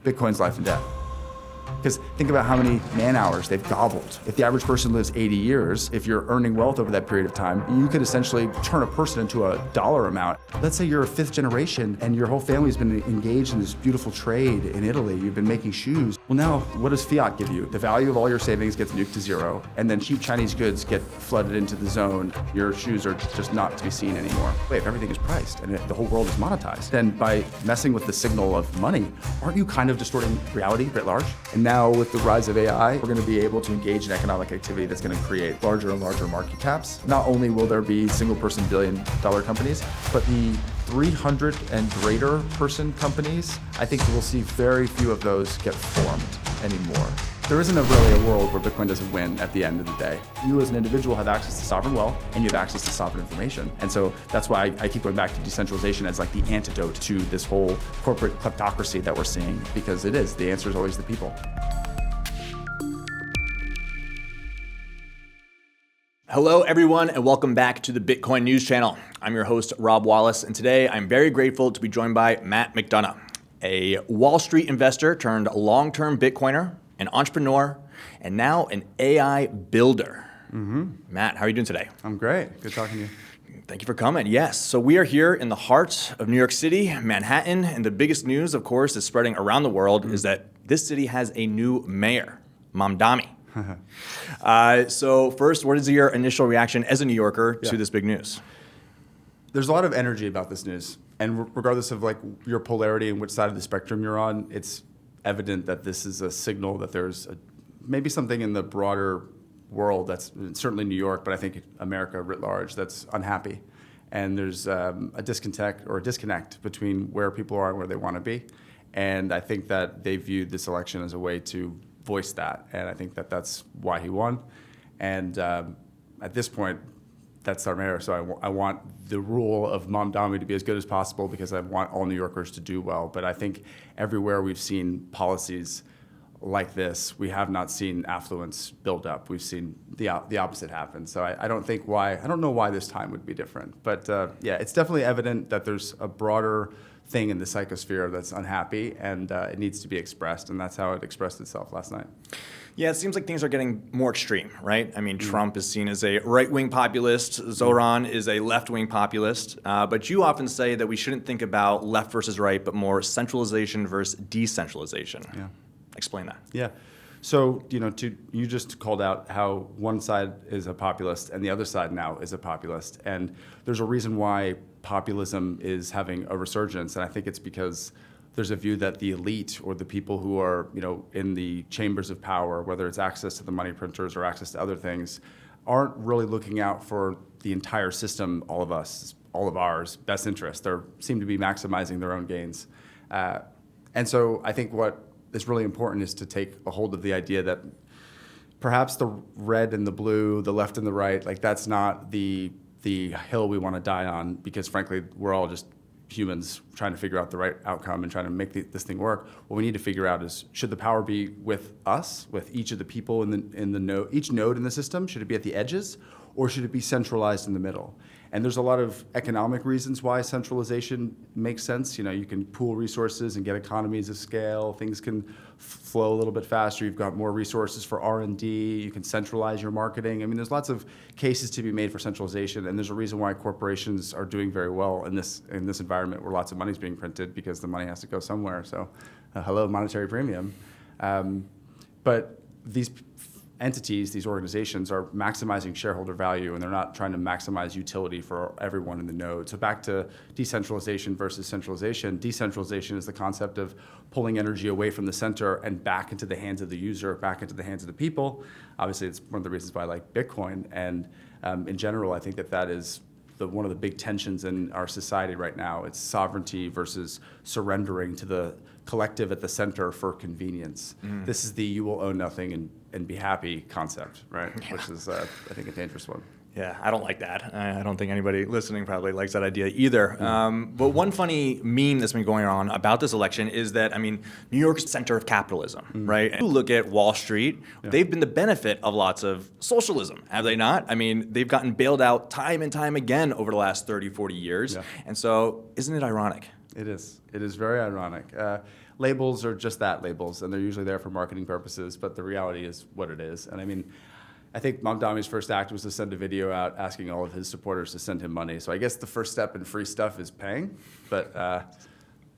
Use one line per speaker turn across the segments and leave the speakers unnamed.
Bitcoin's life and death. Because think about how many man hours they've gobbled. If the average person lives 80 years, if you're earning wealth over that period of time, you could essentially turn a person into a dollar amount. Let's say you're a fifth generation and your whole family's been engaged in this beautiful trade in Italy. You've been making shoes. Well, now what does Fiat give you? The value of all your savings gets nuked to zero, and then cheap Chinese goods get flooded into the zone. Your shoes are just not to be seen anymore. If everything is priced and the whole world is monetized, then by messing with the signal of money, aren't you kind of distorting reality writ large? And now with the rise of AI, we're going to be able to engage in economic activity that's going to create larger and larger market caps. Not only will there be single-person billion-dollar companies, but the 300 and greater person companies, I think we'll see very few of those get formed anymore. There isn't really a world where Bitcoin doesn't win at the end of the day. You as an individual have access to sovereign wealth and you have access to sovereign information. And so that's why I keep going back to decentralization as like the antidote to this whole corporate kleptocracy that we're seeing, because it is. The answer is always the people.
Hello, everyone, and welcome back to the Bitcoin News Channel. I'm your host, Rob Wallace, and today I'm very grateful to be joined by Matt McDonagh, a Wall Street investor turned long-term Bitcoiner, an entrepreneur, and now an AI builder. Matt, how are you doing today?
I'm great. Good talking to you.
Thank you for coming. Yes, so we are here in the heart of New York City, Manhattan, and the biggest news, of course, is spreading around the world is that this city has a new mayor, Mamdani. So first, what is your initial reaction as a New Yorker to this big news?
There's a lot of energy about this news, and regardless of like your polarity and which side of the spectrum you're on, it's evident that this is a signal that there's maybe something in the broader world that's certainly New York, but I think America writ large that's unhappy, and there's a disconnect between where people are and where they want to be, and I think that they viewed this election as a way to voice that, and I think that that's why he won. And at this point, that's our mayor. So I want the rule of Mamdani to be as good as possible because I want all New Yorkers to do well. But I think everywhere we've seen policies like this, we have not seen affluence build up. We've seen the opposite happen. So I don't know why this time would be different. But yeah, it's definitely evident that there's a broader thing in the psychosphere that's unhappy, and it needs to be expressed, and that's how it expressed itself last night.
Yeah, it seems like things are getting more extreme, right? I mean, Trump is seen as a right-wing populist, Zoran is a left-wing populist, but you often say that we shouldn't think about left versus right, but more centralization versus decentralization.
Yeah.
Explain that.
Yeah. So, you just called out how one side is a populist and the other side now is a populist. And there's a reason why populism is having a resurgence. And I think it's because there's a view that the elite or the people who are, in the chambers of power, whether it's access to the money printers or access to other things, aren't really looking out for the entire system, all of us, all of ours, best interest. They seem to be maximizing their own gains. And so I think what is really important is to take a hold of the idea that perhaps the red and the blue, the left and the right, like that's not the hill we want to die on, because frankly, we're all just humans trying to figure out the right outcome and trying to make this thing work. What we need to figure out is, should the power be with us, with each of the people in the node, each node in the system? Should it be at the edges, or should it be centralized in the middle? And there's a lot of economic reasons why centralization makes sense. You can pool resources and get economies of scale. Things can flow a little bit faster. You've got more resources for R&D. You can centralize your marketing. I mean, there's lots of cases to be made for centralization, and there's a reason why corporations are doing very well in this environment where lots of money is being printed, because the money has to go somewhere. So, hello, monetary premium. But these entities, these organizations, are maximizing shareholder value, and they're not trying to maximize utility for everyone in the node. So back to decentralization versus centralization. Decentralization is the concept of pulling energy away from the center and back into the hands of the user, back into the hands of the people. Obviously, it's one of the reasons why I like Bitcoin. And in general, I think that is one of the big tensions in our society right now. It's sovereignty versus surrendering to the collective at the center for convenience. This is the you will own nothing and be happy concept, right? Yeah. Which is, I think, a dangerous one.
Yeah, I don't like that. I don't think anybody listening probably likes that idea either. But one funny meme that's been going on about this election is that, New York's the center of capitalism, right? And you look at Wall Street, they've been the benefit of lots of socialism, have they not? They've gotten bailed out time and time again over the last 30, 40 years. Yeah. And so, isn't it ironic?
It is. It is very ironic. labels are just that, labels, and they're usually there for marketing purposes, but the reality is what it is. And I mean, I think Mamdani's first act was to send a video out asking all of his supporters to send him money. So I guess the first step in free stuff is paying, but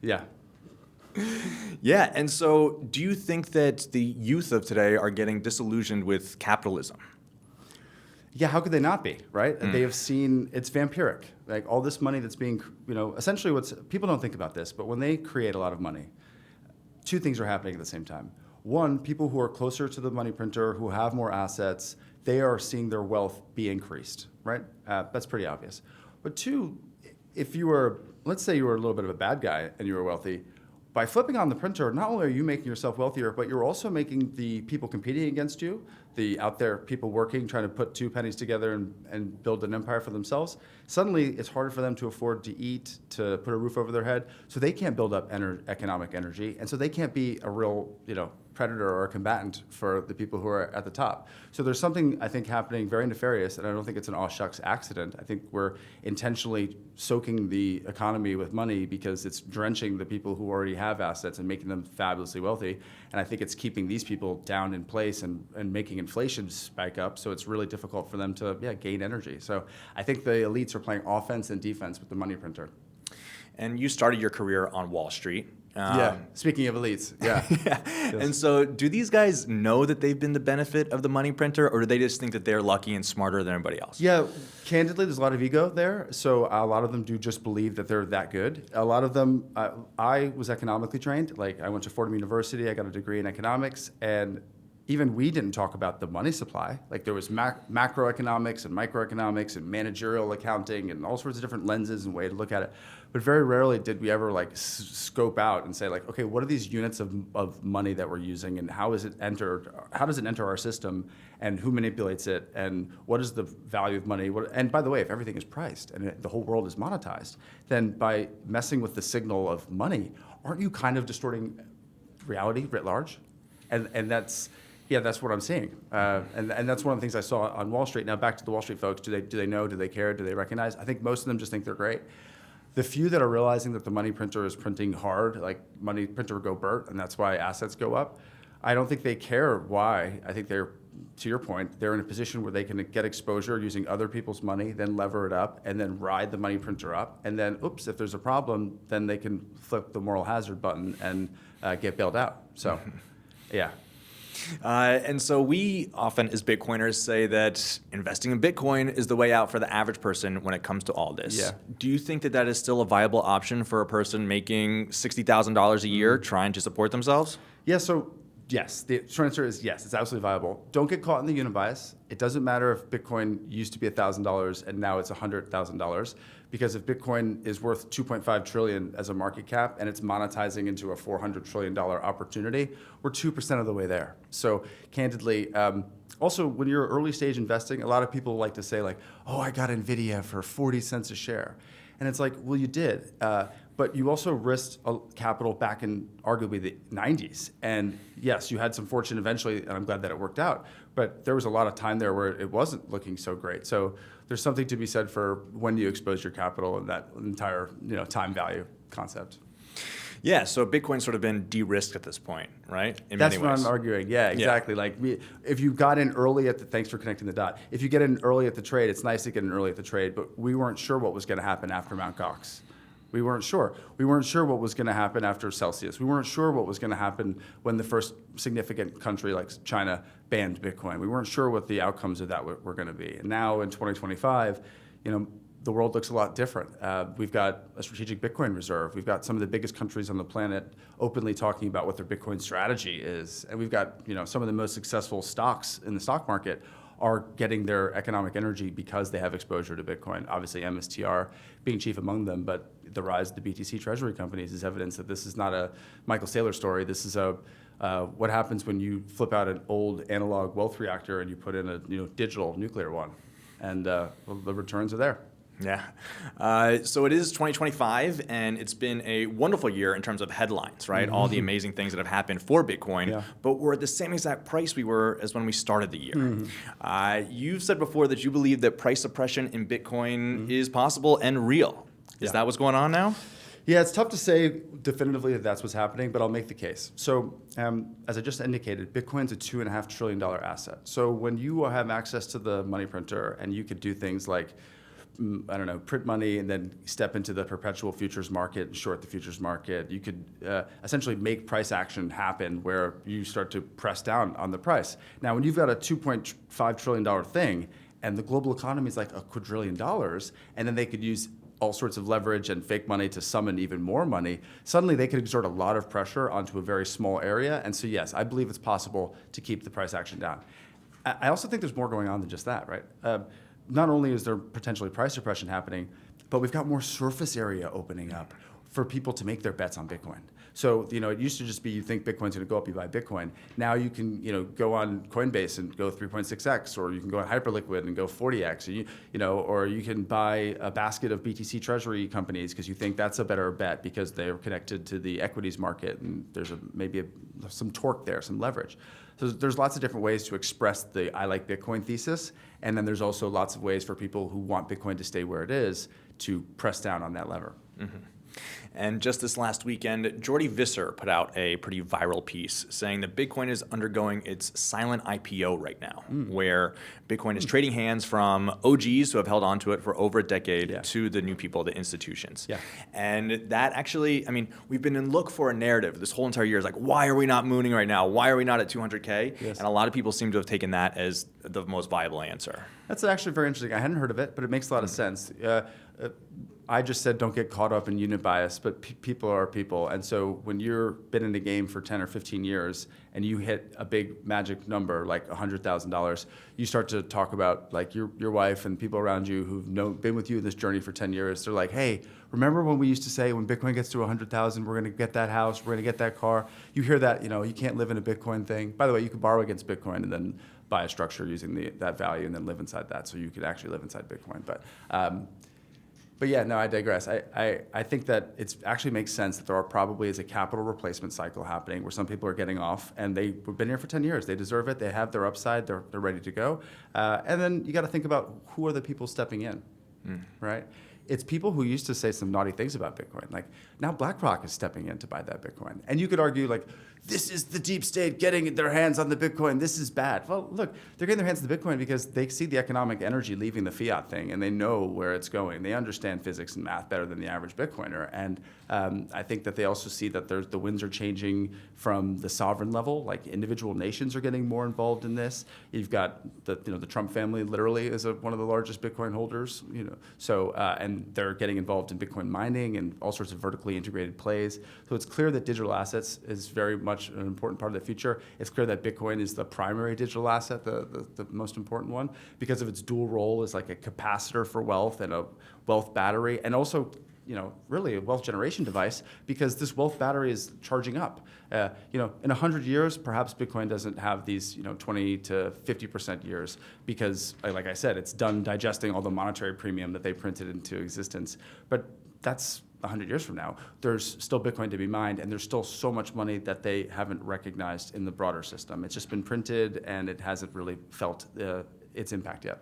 yeah.
Yeah, and so do you think that the youth of today are getting disillusioned with capitalism?
Yeah, how could they not be, right? They have seen, it's vampiric. Like all this money that's being, essentially people don't think about this, but when they create a lot of money, two things are happening at the same time. One, people who are closer to the money printer, who have more assets, they are seeing their wealth be increased, right? That's pretty obvious. But two, if you were, let's say you were a little bit of a bad guy and you were wealthy, by flipping on the printer, not only are you making yourself wealthier, but you're also making the people competing against you, the out there people working, trying to put two pennies together and build an empire for themselves. Suddenly, it's harder for them to afford to eat, to put a roof over their head, so they can't build up economic energy, and so they can't be a real, predator or a combatant for the people who are at the top. So there's something, I think, happening very nefarious, and I don't think it's an aw shucks accident. I think we're intentionally soaking the economy with money because it's drenching the people who already have assets and making them fabulously wealthy. And I think it's keeping these people down in place and making inflation spike up, so it's really difficult for them to gain energy. So I think the elites are playing offense and defense with the money printer.
And you started your career on Wall Street.
Speaking of elites, yeah.
Yes. And so do these guys know that they've been the benefit of the money printer, or do they just think that they're lucky and smarter than everybody else?
Yeah, candidly, there's a lot of ego there. So a lot of them do just believe that they're that good. A lot of them, I was economically trained. Like I went to Fordham University, I got a degree in economics, and even we didn't talk about the money supply. Like there was macroeconomics and microeconomics and managerial accounting and all sorts of different lenses and way to look at it. But very rarely did we ever scope out and say okay, what are these units of money that we're using and how does it enter our system and who manipulates it and what is the value of money? And by the way, if everything is priced and the whole world is monetized, then by messing with the signal of money, aren't you kind of distorting reality writ large? And that's what I'm seeing, and that's one of the things I saw on Wall Street. Now back to the Wall Street folks, do they know? Do they care? Do they recognize? I think most of them just think they're great. The few that are realizing that the money printer is printing hard, like money printer go Bert, and that's why assets go up, I don't think they care why. I think they're, to your point, they're in a position where they can get exposure using other people's money, then lever it up, and then ride the money printer up, and then, oops, if there's a problem, then they can flip the moral hazard button and get bailed out. So, yeah.
And so we often, as Bitcoiners, say that investing in Bitcoin is the way out for the average person when it comes to all this.
Yeah.
Do you think that that is still a viable option for a person making $60,000 a year trying to support themselves?
Yeah, so yes, the short answer is yes, it's absolutely viable. Don't get caught in the unibias. It doesn't matter if Bitcoin used to be $1,000 and now it's $100,000, because if Bitcoin is worth 2.5 trillion as a market cap and it's monetizing into a $400 trillion opportunity, we're 2% of the way there. So candidly, also when you're early stage investing, a lot of people like to say oh, I got NVIDIA for 40 cents a share. And it's well, you did. But you also risked capital back in arguably the 90s. And yes, you had some fortune eventually, and I'm glad that it worked out. But there was a lot of time there where it wasn't looking so great. So there's something to be said for when you expose your capital and that entire time value concept.
Yeah, so Bitcoin's sort of been de-risked at this point, right?
That's what I'm arguing. Yeah, exactly. Yeah. If you got in early thanks for connecting the dot. If you get in early at the trade, it's nice to get in early at the trade, but we weren't sure what was going to happen after Mt. Gox. We weren't sure. We weren't sure what was going to happen after Celsius. We weren't sure what was going to happen when the first significant country like China banned Bitcoin. We weren't sure what the outcomes of that were going to be. And now in 2025, the world looks a lot different. We've got a strategic Bitcoin reserve. We've got some of the biggest countries on the planet openly talking about what their Bitcoin strategy is. And we've got some of the most successful stocks in the stock market are getting their economic energy because they have exposure to Bitcoin. Obviously, MSTR being chief among them, but the rise of the BTC treasury companies is evidence that this is not a Michael Saylor story. This is what happens when you flip out an old analog wealth reactor and you put in a digital nuclear one, and the returns are there.
Yeah. So it is 2025, and it's been a wonderful year in terms of headlines, right? All the amazing things that have happened for Bitcoin,
Yeah.
but we're at the same exact price we were as when we started the year. You've said before that you believe that price suppression in Bitcoin is possible and real. Is
Yeah.
that what's going on now?
Yeah, it's tough to say definitively that that's what's happening, but I'll make the case. So, as I just indicated, Bitcoin's a $2.5 trillion asset. So when you have access to the money printer and you could do things like, I don't know, print money and then step into the perpetual futures market and short the futures market, you could essentially make price action happen where you start to press down on the price. Now, when you've got a $2.5 trillion thing and the global economy is like $1 quadrillion, and then they could use all sorts of leverage and fake money to summon even more money, suddenly they could exert a lot of pressure onto a very small area. And so, yes, I believe it's possible to keep the price action down. I also think there's more going on than just that, right? Not only is there potentially price suppression happening, but we've got more surface area opening up for people to make their bets on Bitcoin. So, it used to just be you think Bitcoin's going to go up, you buy Bitcoin. Now you can, go on Coinbase and go 3.6x, or you can go on Hyperliquid and go 40x, or you can buy a basket of BTC treasury companies because you think that's a better bet because they're connected to the equities market and there's maybe some torque there, some leverage. So there's lots of different ways to express the I like Bitcoin thesis, and then there's also lots of ways for people who want Bitcoin to stay where it is to press down on that lever.
Mm-hmm. And just this last weekend, Jordy Visser put out a pretty viral piece saying that Bitcoin is undergoing its silent IPO right now, where Bitcoin is trading hands from OGs who have held onto it for over a decade to the new people, the institutions.
Yeah.
And that actually, we've been in look for a narrative this whole entire year. Is like, why are we not mooning right now? Why are we not at 200K?
Yes.
And a lot of people seem to have taken that as the most viable answer.
That's actually very interesting. I hadn't heard of it, but it makes a lot of sense. I just said don't get caught up in unit bias, but people are people. And so when you've been in the game for 10 or 15 years and you hit a big magic number like $100,000, you start to talk about like your wife and people around you who've been with you in this journey for 10 years. They're like, hey, remember when we used to say when Bitcoin gets to 100,000, we're going to get that house, we're going to get that car. You hear that, you can't live in a Bitcoin thing. By the way, you can borrow against Bitcoin and then buy a structure using that value and then live inside that. So you could actually live inside Bitcoin. But yeah, no, I digress. I think that it actually makes sense that there probably is a capital replacement cycle happening where some people are getting off and they've been here for 10 years. They deserve it. They have their upside. They're ready to go. And then you got to think about who are the people stepping in, right? It's people who used to say some naughty things about Bitcoin. Like now BlackRock is stepping in to buy that Bitcoin. And you could argue like, this is the deep state getting their hands on the Bitcoin. This is bad. Well, look, they're getting their hands on the Bitcoin because they see the economic energy leaving the fiat thing and they know where it's going. They understand physics and math better than the average Bitcoiner. And I think that they also see that the winds are changing from the sovereign level. Like individual nations are getting more involved in this. You've got the Trump family literally is one of the largest Bitcoin holders. So and they're getting involved in Bitcoin mining and all sorts of vertically integrated plays. So it's clear that digital assets is very much an important part of the future. It's clear that Bitcoin is the primary digital asset, the most important one, because of its dual role as like a capacitor for wealth and a wealth battery, and also really a wealth generation device because this wealth battery is charging up. In 100 years, perhaps Bitcoin doesn't have these 20 to 50% years because, like I said, it's done digesting all the monetary premium that they printed into existence. But that's 100 years from now. There's still Bitcoin to be mined, and there's still so much money that they haven't recognized in the broader system. It's just been printed, and it hasn't really felt its impact yet.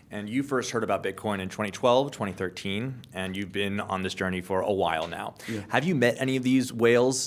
And you first heard about Bitcoin in 2012, 2013, and you've been on this journey for a while now. Yeah. Have you met any of these whales,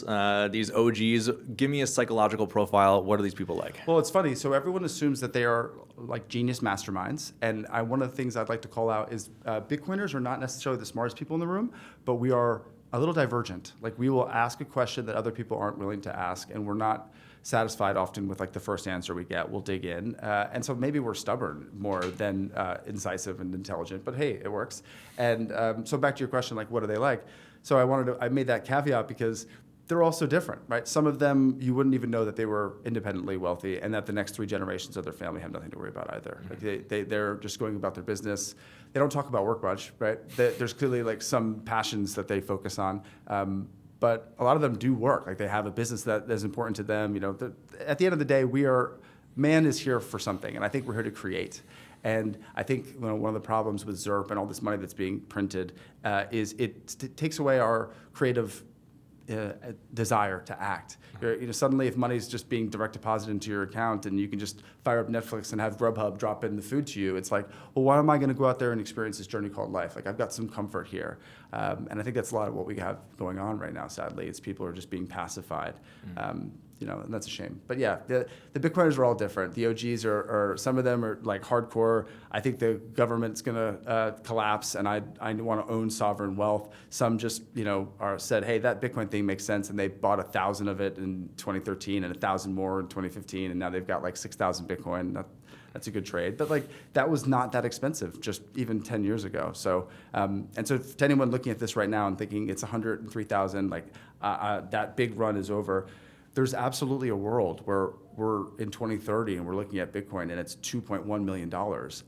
these OGs? Give me a psychological profile. What are these people like?
Well, it's funny. So everyone assumes that they are like genius masterminds. And one of the things I'd like to call out is Bitcoiners are not necessarily the smartest people in the room, but we are a little divergent. Like we will ask a question that other people aren't willing to ask, and we're not satisfied often with like the first answer we get. We'll dig in. And so maybe we're stubborn more than incisive and intelligent, but hey, it works. And so back to your question, like what are they like? So I made that caveat because they're all so different, right? Some of them, you wouldn't even know that they were independently wealthy and that the next 3 generations of their family have nothing to worry about either. Like they're just going about their business. They don't talk about work much, right? There's clearly like some passions that they focus on. But a lot of them do work. Like they have a business that is important to them. At the end of the day, man is here for something, and I think we're here to create. And I think one of the problems with ZERP and all this money that's being printed is it takes away our creative desire to act. Suddenly, if money's just being direct deposited into your account and you can just fire up Netflix and have Grubhub drop in the food to you, it's like, well, why am I going to go out there and experience this journey called life? Like, I've got some comfort here. And I think that's a lot of what we have going on right now, sadly. It's people are just being pacified. And that's a shame. But yeah, the Bitcoiners are all different. The OGs are some of them are like hardcore. I think the government's going to collapse, and I want to own sovereign wealth. Some just said, hey, that Bitcoin thing makes sense, and they bought 1,000 of it in 2013 and 1,000 more in 2015, and now they've got like 6,000 Bitcoin. That's a good trade. But like that was not that expensive just even 10 years ago. So so to anyone looking at this right now and thinking it's 103,000, like that big run is over. There's absolutely a world where we're in 2030 and we're looking at Bitcoin and it's $2.1 million.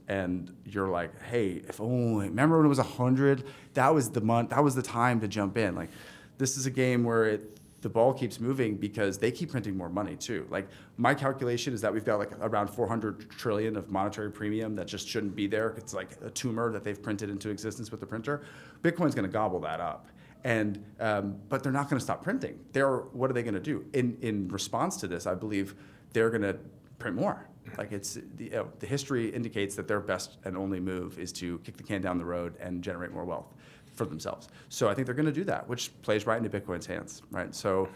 And you're like, hey, if only, remember when it was 100? That was the month, that was the time to jump in. Like, this is a game where the ball keeps moving because they keep printing more money too. Like, my calculation is that we've got like around 400 trillion of monetary premium that just shouldn't be there. It's like a tumor that they've printed into existence with the printer. Bitcoin's gonna gobble that up. And but they're not going to stop printing. What are they going to do in response to this? I believe they're going to print more. Like the history indicates that their best and only move is to kick the can down the road and generate more wealth for themselves. So I think they're going to do that, which plays right into Bitcoin's hands, right? So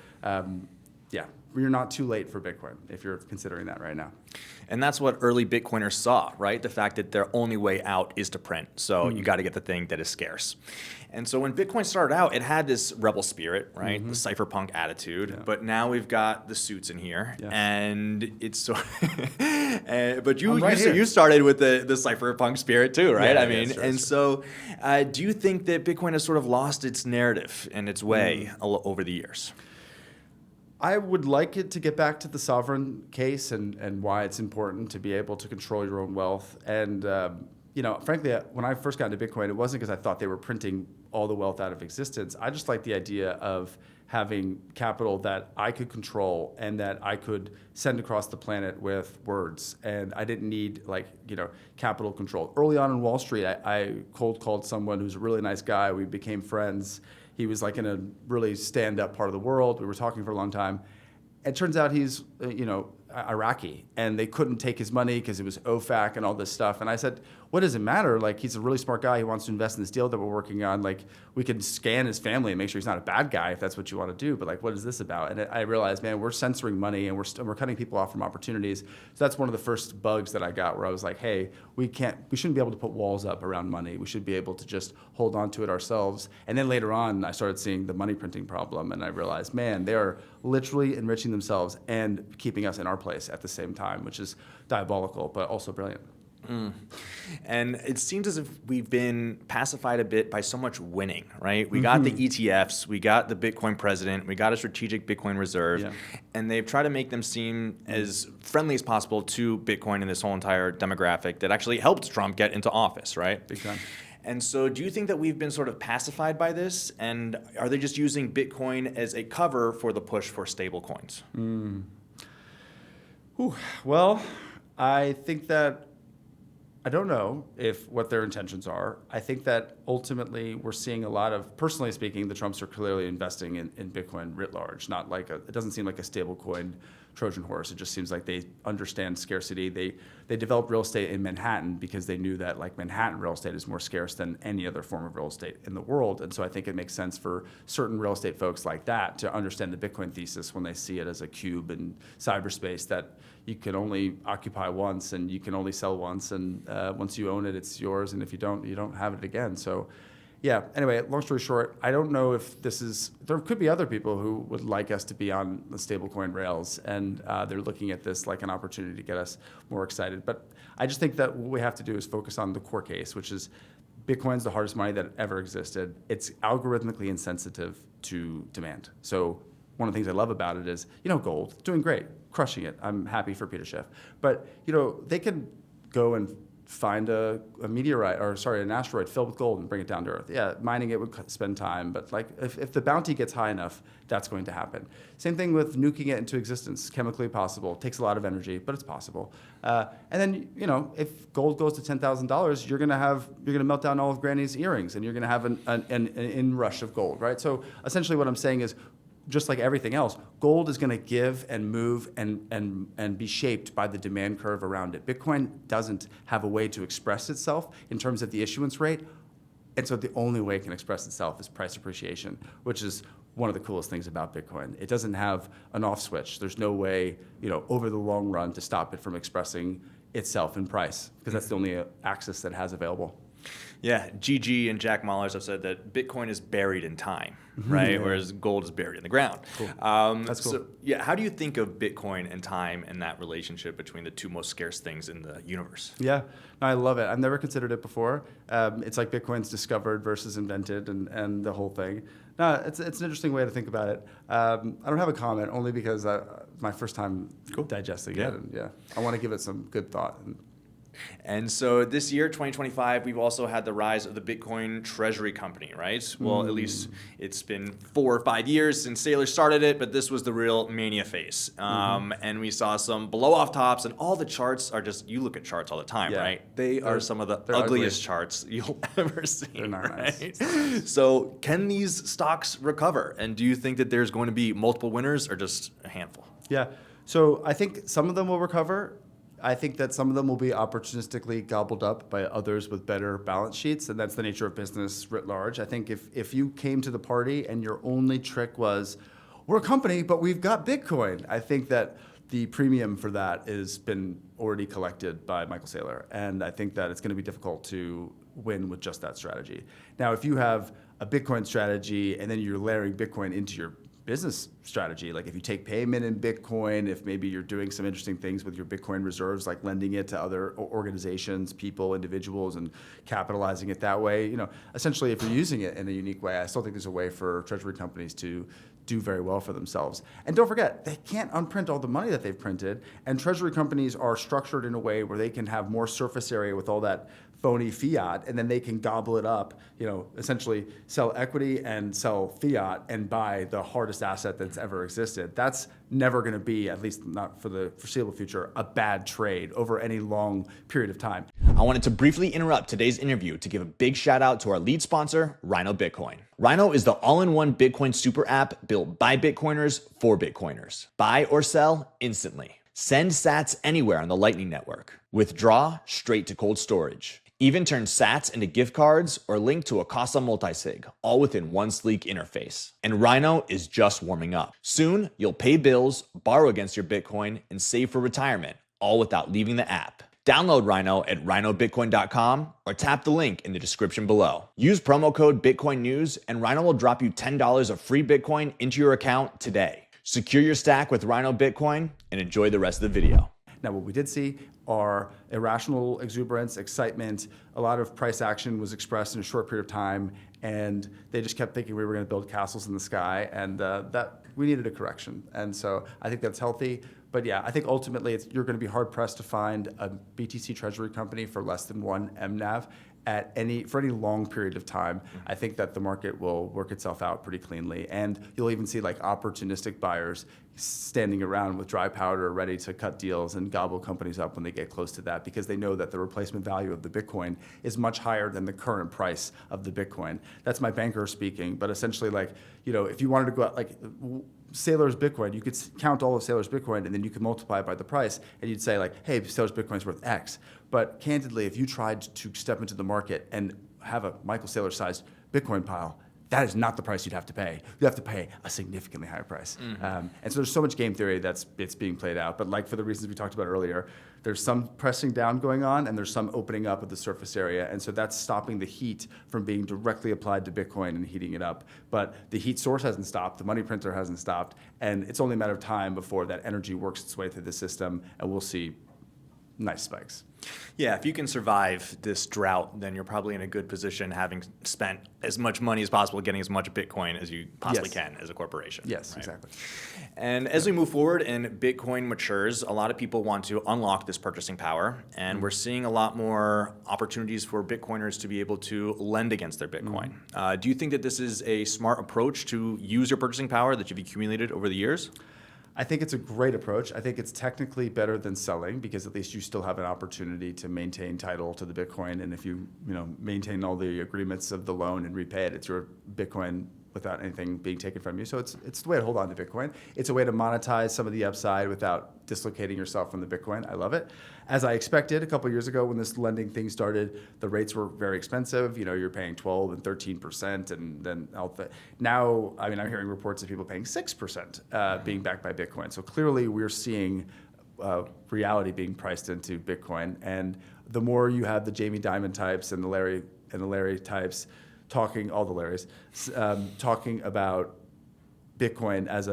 you're not too late for Bitcoin if you're considering that right now.
And that's what early Bitcoiners saw, right? The fact that their only way out is to print. So you got to get the thing that is scarce. And so when Bitcoin started out, it had this rebel spirit, right? The cypherpunk attitude. Yeah. But now we've got the suits in here. Yeah. And it's so... but you started with the cypherpunk spirit too, right?
Yeah,
so do you think that Bitcoin has sort of lost its narrative and its way over the years?
I would like it to get back to the sovereign case and why it's important to be able to control your own wealth. And, frankly, when I first got into Bitcoin, it wasn't because I thought they were printing all the wealth out of existence. I just liked the idea of having capital that I could control and that I could send across the planet with words. And I didn't need capital control. Early on in Wall Street, I cold called someone who's a really nice guy. We became friends. He was like in a really stand-up part of the world. We were talking for a long time. It turns out he's, Iraqi, and they couldn't take his money because it was OFAC and all this stuff. And I said, what does it matter? Like, he's a really smart guy. He wants to invest in this deal that we're working on. Like, we can scan his family and make sure he's not a bad guy if that's what you want to do. But like, what is this about? And I realized, man, we're censoring money and we're cutting people off from opportunities. So that's one of the first bugs that I got, where I was like, hey, we shouldn't be able to put walls up around money. We should be able to just hold on to it ourselves. And then later on, I started seeing the money printing problem, and I realized, man, they are literally enriching themselves and keeping us in our place at the same time, which is diabolical, but also brilliant.
And it seems as if we've been pacified a bit by so much winning, right? We got the ETFs, we got the Bitcoin president, we got a strategic Bitcoin reserve, and they've tried to make them seem as friendly as possible to Bitcoin and this whole entire demographic that actually helped Trump get into office, right?
Big time.
And so do you think that we've been sort of pacified by this? And are they just using Bitcoin as a cover for the push for stable coins?
Well, I think that, I don't know what their intentions are. I think that ultimately we're seeing a lot of, personally speaking, the Trumps are clearly investing in Bitcoin writ large, not like it doesn't seem like a stable coin Trojan horse. It just seems like they understand scarcity. They developed real estate in Manhattan because they knew that like Manhattan real estate is more scarce than any other form of real estate in the world. And so I think it makes sense for certain real estate folks like that to understand the Bitcoin thesis when they see it as a cube in cyberspace that you can only occupy once and you can only sell once. And once you own it, it's yours. And if you don't have it again. So yeah, anyway, long story short, I don't know if there could be other people who would like us to be on the stablecoin rails, and they're looking at this like an opportunity to get us more excited. But I just think that what we have to do is focus on the core case, which is Bitcoin's the hardest money that ever existed. It's algorithmically insensitive to demand. So one of the things I love about it is, gold, doing great, crushing it. I'm happy for Peter Schiff. But, they can go and find an asteroid filled with gold and bring it down to Earth. Yeah, mining it would spend time, but like if the bounty gets high enough, that's going to happen. Same thing with nuking it into existence, chemically possible. It takes a lot of energy, but it's possible. And then if gold goes to $10,000, you're gonna melt down all of Granny's earrings, and you're gonna have an inrush of gold, right? So essentially, what I'm saying is, just like everything else, gold is going to give and move and be shaped by the demand curve around it. Bitcoin doesn't have a way to express itself in terms of the issuance rate. And so the only way it can express itself is price appreciation, which is one of the coolest things about Bitcoin. It doesn't have an off switch. There's no way, over the long run to stop it from expressing itself in price, because that's the only axis that it has available.
Yeah, GG and Jack Mallers have said that Bitcoin is buried in time, right?
Yeah.
Whereas gold is buried in the ground.
Cool. That's cool.
So, yeah, how do you think of Bitcoin and time and that relationship between the two most scarce things in the universe?
Yeah, no, I love it. I've never considered it before. It's like Bitcoin's discovered versus invented and the whole thing. No, it's an interesting way to think about it. I don't have a comment, only because my first time digesting it. And I want to give it some good thought.
And so this year, 2025, we've also had the rise of the Bitcoin Treasury Company, right? Well, at least it's been 4 or 5 years since Saylor started it, but this was the real mania phase. And we saw some blow-off tops, and all the charts are just, you look at charts all the time, right? They are some of the ugliest charts you'll ever see.
They're not
right?
nice.
So can these stocks recover? And do you think that there's going to be multiple winners or just a handful?
Yeah, so I think some of them will recover. I think that some of them will be opportunistically gobbled up by others with better balance sheets, and that's the nature of business writ large. I think if you came to the party and your only trick was, we're a company, but we've got Bitcoin, I think that the premium for that has been already collected by Michael Saylor, and I think that it's going to be difficult to win with just that strategy. Now, if you have a Bitcoin strategy and then you're layering Bitcoin into your business strategy, like if you take payment in Bitcoin, if maybe you're doing some interesting things with your Bitcoin reserves, like lending it to other organizations, people, individuals, and capitalizing it that way, essentially if you're using it in a unique way, I still think there's a way for treasury companies to do very well for themselves. And don't forget, they can't unprint all the money that they've printed, and treasury companies are structured in a way where they can have more surface area with all that phony fiat, and then they can gobble it up, essentially sell equity and sell fiat and buy the hardest asset that's ever existed. That's never going to be, at least not for the foreseeable future, a bad trade over any long period of time.
I wanted to briefly interrupt today's interview to give a big shout out to our lead sponsor, Rhino Bitcoin. Rhino is the all-in-one Bitcoin super app built by Bitcoiners for Bitcoiners. Buy or sell instantly. Send sats anywhere on the Lightning Network. Withdraw straight to cold storage. Even turn sats into gift cards or link to a Casa multisig, all within one sleek interface. And Rhino is just warming up. Soon, you'll pay bills, borrow against your Bitcoin, and save for retirement, all without leaving the app. Download Rhino at rhinobitcoin.com or tap the link in the description below. Use promo code BitcoinNews and Rhino will drop you $10 of free Bitcoin into your account today. Secure your stack with Rhino Bitcoin and enjoy the rest of the video.
Now, what we did see are irrational exuberance, excitement. A lot of price action was expressed in a short period of time, and they just kept thinking we were going to build castles in the sky, and that we needed a correction. And so I think that's healthy. But yeah, I think ultimately you're going to be hard pressed to find a BTC treasury company for less than 1 MNAV for any long period of time. I think that the market will work itself out pretty cleanly, and you'll even see like opportunistic buyers standing around with dry powder ready to cut deals and gobble companies up when they get close to that, because they know that the replacement value of the Bitcoin is much higher than the current price of the Bitcoin. That's my banker speaking, but essentially, like, if you wanted to go out, like Saylor's Bitcoin, you could count all of Saylor's Bitcoin and then you could multiply it by the price, and you'd say like, hey, Saylor's Bitcoin's worth X. But candidly, if you tried to step into the market and have a Michael Saylor-sized Bitcoin pile, that is not the price you'd have to pay. You have to pay a significantly higher price. And so there's so much game theory it's being played out. But like for the reasons we talked about earlier, there's some pressing down going on and there's some opening up of the surface area. And so that's stopping the heat from being directly applied to Bitcoin and heating it up. But the heat source hasn't stopped, the money printer hasn't stopped, and it's only a matter of time before that energy works its way through the system and we'll see nice spikes.
Yeah, if you can survive this drought, then you're probably in a good position, having spent as much money as possible getting as much Bitcoin as you possibly can as a corporation.
Yes,
right?
exactly.
And as we move forward and Bitcoin matures, a lot of people want to unlock this purchasing power, and we're seeing a lot more opportunities for Bitcoiners to be able to lend against their Bitcoin. Do you think that this is a smart approach to use your purchasing power that you've accumulated over the years?
I think it's a great approach. I think it's technically better than selling, because at least you still have an opportunity to maintain title to the Bitcoin. And if you maintain all the agreements of the loan and repay it, it's your Bitcoin without anything being taken from you. So it's the way to hold on to Bitcoin. It's a way to monetize some of the upside without dislocating yourself from the Bitcoin. I love it. As I expected a couple of years ago when this lending thing started, the rates were very expensive. You're paying 12 and 13%, and then now, I mean, I'm hearing reports of people paying 6% being backed by Bitcoin. So clearly we're seeing reality being priced into Bitcoin. And the more you have the Jamie Dimon types and the Larry types talking, all the Larrys, talking about Bitcoin as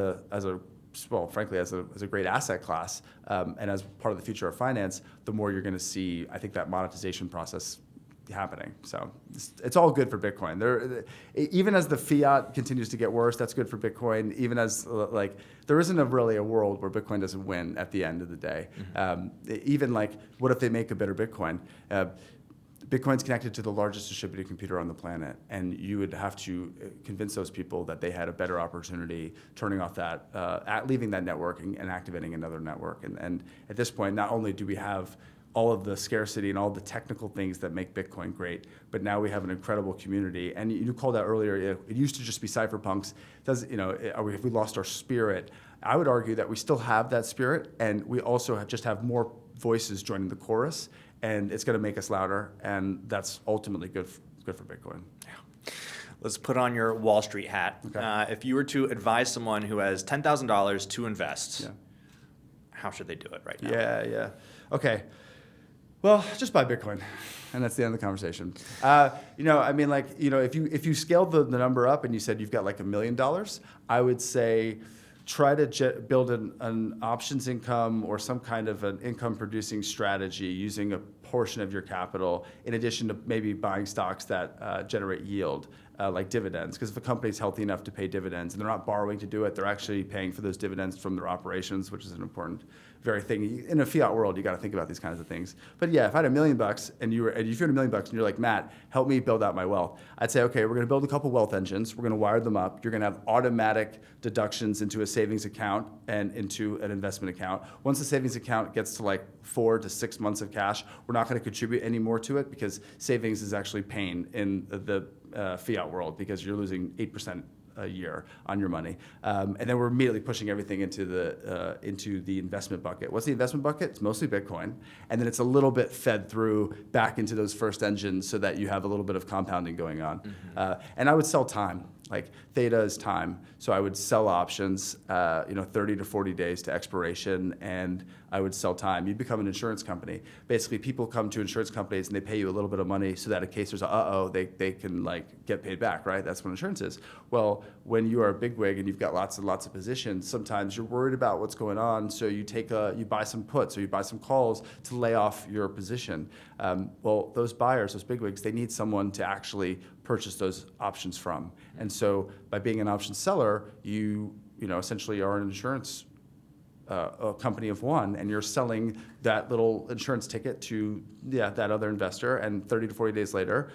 frankly, as a great asset class, and as part of the future of finance, the more you're going to see, I think, that monetization process happening. So it's all good for Bitcoin. Even as the fiat continues to get worse, that's good for Bitcoin. Even as there isn't really a world where Bitcoin doesn't win at the end of the day. Even what if they make a better Bitcoin? Bitcoin's connected to the largest distributed computer on the planet, and you would have to convince those people that they had a better opportunity turning off that, leaving that network and activating another network. And at this point, not only do we have all of the scarcity and all the technical things that make Bitcoin great, but now we have an incredible community. And you called out earlier, it used to just be cypherpunks. Have we lost our spirit? I would argue that we still have that spirit, and we also just have more voices joining the chorus, and it's going to make us louder, and that's ultimately good for Bitcoin.
Yeah. Let's put on your Wall Street hat.
Okay.
If you were to advise someone who has $10,000 to invest, how should they do it right now?
Yeah. Okay. Well, just buy Bitcoin, and that's the end of the conversation. If you scaled the number up and you said you've got $1 million, I would say try to build an options income or some kind of an income-producing strategy using a portion of your capital, in addition to maybe buying stocks that generate yield, like dividends. Because if a company's healthy enough to pay dividends and they're not borrowing to do it, they're actually paying for those dividends from their operations, which is an important very thing. In a fiat world, you got to think about these kinds of things. But yeah, if I had $1 million and if you had $1 million and you're like, Matt, help me build out my wealth, I'd say, okay, we're going to build a couple wealth engines. We're going to wire them up. You're going to have automatic deductions into a savings account and into an investment account. Once the savings account gets to 4 to 6 months of cash, we're not going to contribute any more to it, because savings is actually pain in the fiat world, because you're losing 8% a year on your money, and then we're immediately pushing everything into the investment bucket. What's the investment bucket? It's mostly Bitcoin, and then it's a little bit fed through back into those first engines so that you have a little bit of compounding going on. And I would sell time. Theta is time, so I would sell options, 30 to 40 days to expiration, and I would sell time. You'd become an insurance company. Basically, people come to insurance companies and they pay you a little bit of money so that in case there's they can get paid back, right? That's what insurance is. Well, when you are a bigwig and you've got lots and lots of positions, sometimes you're worried about what's going on, so you buy some puts or you buy some calls to lay off your position. Well, those buyers, those bigwigs, they need someone to actually purchase those options from. And so by being an option seller, you essentially are an insurance a company of one, and you're selling that little insurance ticket to that other investor, and 30 to 40 days later,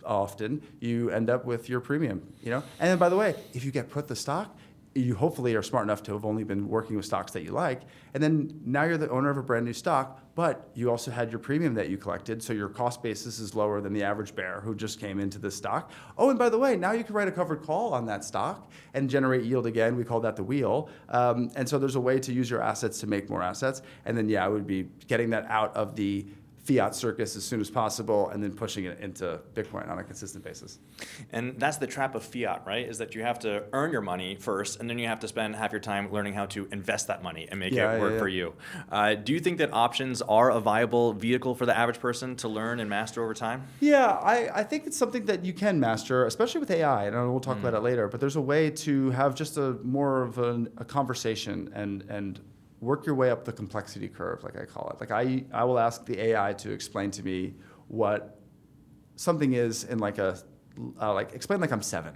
often you end up with your premium. And then, by the way, if you get put the stock, you hopefully are smart enough to have only been working with stocks that you like, and then now you're the owner of a brand new stock, but you also had your premium that you collected, so your cost basis is lower than the average bear who just came into the stock. Oh, and by the way, now you can write a covered call on that stock and generate yield again. We call that the wheel. And so there's a way to use your assets to make more assets, and then I would be getting that out of the fiat circus as soon as possible, and then pushing it into Bitcoin on a consistent basis.
And that's the trap of fiat, right? Is that you have to earn your money first, and then you have to spend half your time learning how to invest that money and make it work for you. Do you think that options are a viable vehicle for the average person to learn and master over time?
Yeah, I think it's something that you can master, especially with AI, and we'll talk about it later, but there's a way to have just more of a conversation and work your way up the complexity curve, like I call it. I will ask the AI to explain to me what something is in explain like I'm 7,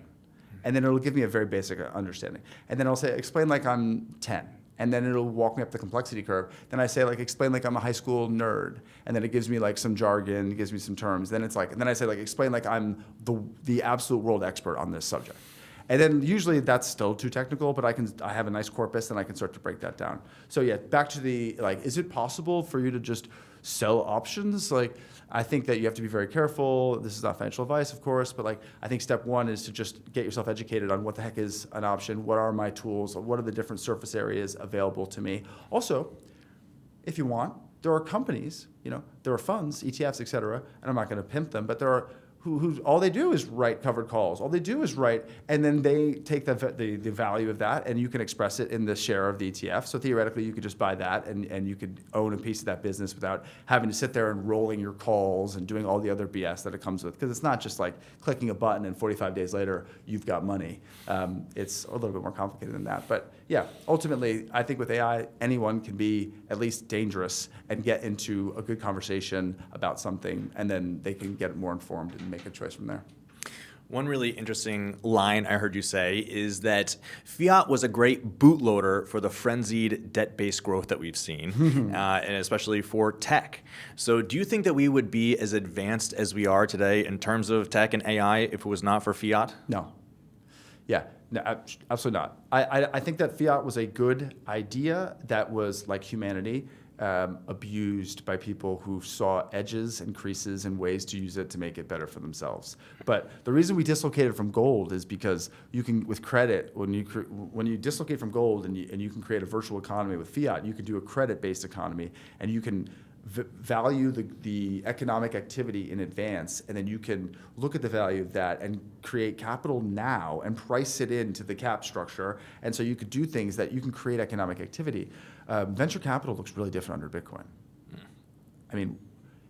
and then it'll give me a very basic understanding. And then I'll say, explain like I'm 10, and then it'll walk me up the complexity curve. Then I say, explain like I'm a high school nerd, and then it gives me some jargon, it gives me some terms. Then it's and then I say, explain like I'm the absolute world expert on this subject. And then usually that's still too technical, but I have a nice corpus and I can start to break that down. So back to the, is it possible for you to just sell options. Like, I think that you have to be very careful. This is not financial advice, of course, but like, I think step one is to just get yourself educated on what the heck is an option, what are my tools, what are the different surface areas available to me. Also, if you want, there are companies, there are funds, ETFs, et cetera, and I'm not going to pimp them, but there are who all they do is write covered calls. All they do is write, and then they take the value of that, and you can express it in the share of the ETF. So theoretically, you could just buy that, and you could own a piece of that business without having to sit there and rolling your calls and doing all the other BS that it comes with. Because it's not just like clicking a button and 45 days later, you've got money. It's a little bit more complicated than that. But yeah, ultimately, I think with AI, anyone can be at least dangerous and get into a good conversation about something, and then they can get more informed and make a choice from there.
One really interesting line I heard you say is that fiat was a great bootloader for the frenzied debt-based growth that we've seen, and especially for tech. So do you think that we would be as advanced as we are today in terms of tech and AI if it was not for fiat?
No. Yeah. No, absolutely not. I think that fiat was a good idea that was, like humanity, abused by people who saw edges and creases and ways to use it to make it better for themselves. But the reason we dislocated from gold is because you can, with credit, when you dislocate from gold and you can create a virtual economy with fiat, you can do a credit-based economy, and you can value the economic activity in advance, and then you can look at the value of that and create capital now and price it into the cap structure. And so you could do things that you can create economic activity. Venture capital looks really different under Bitcoin. I mean,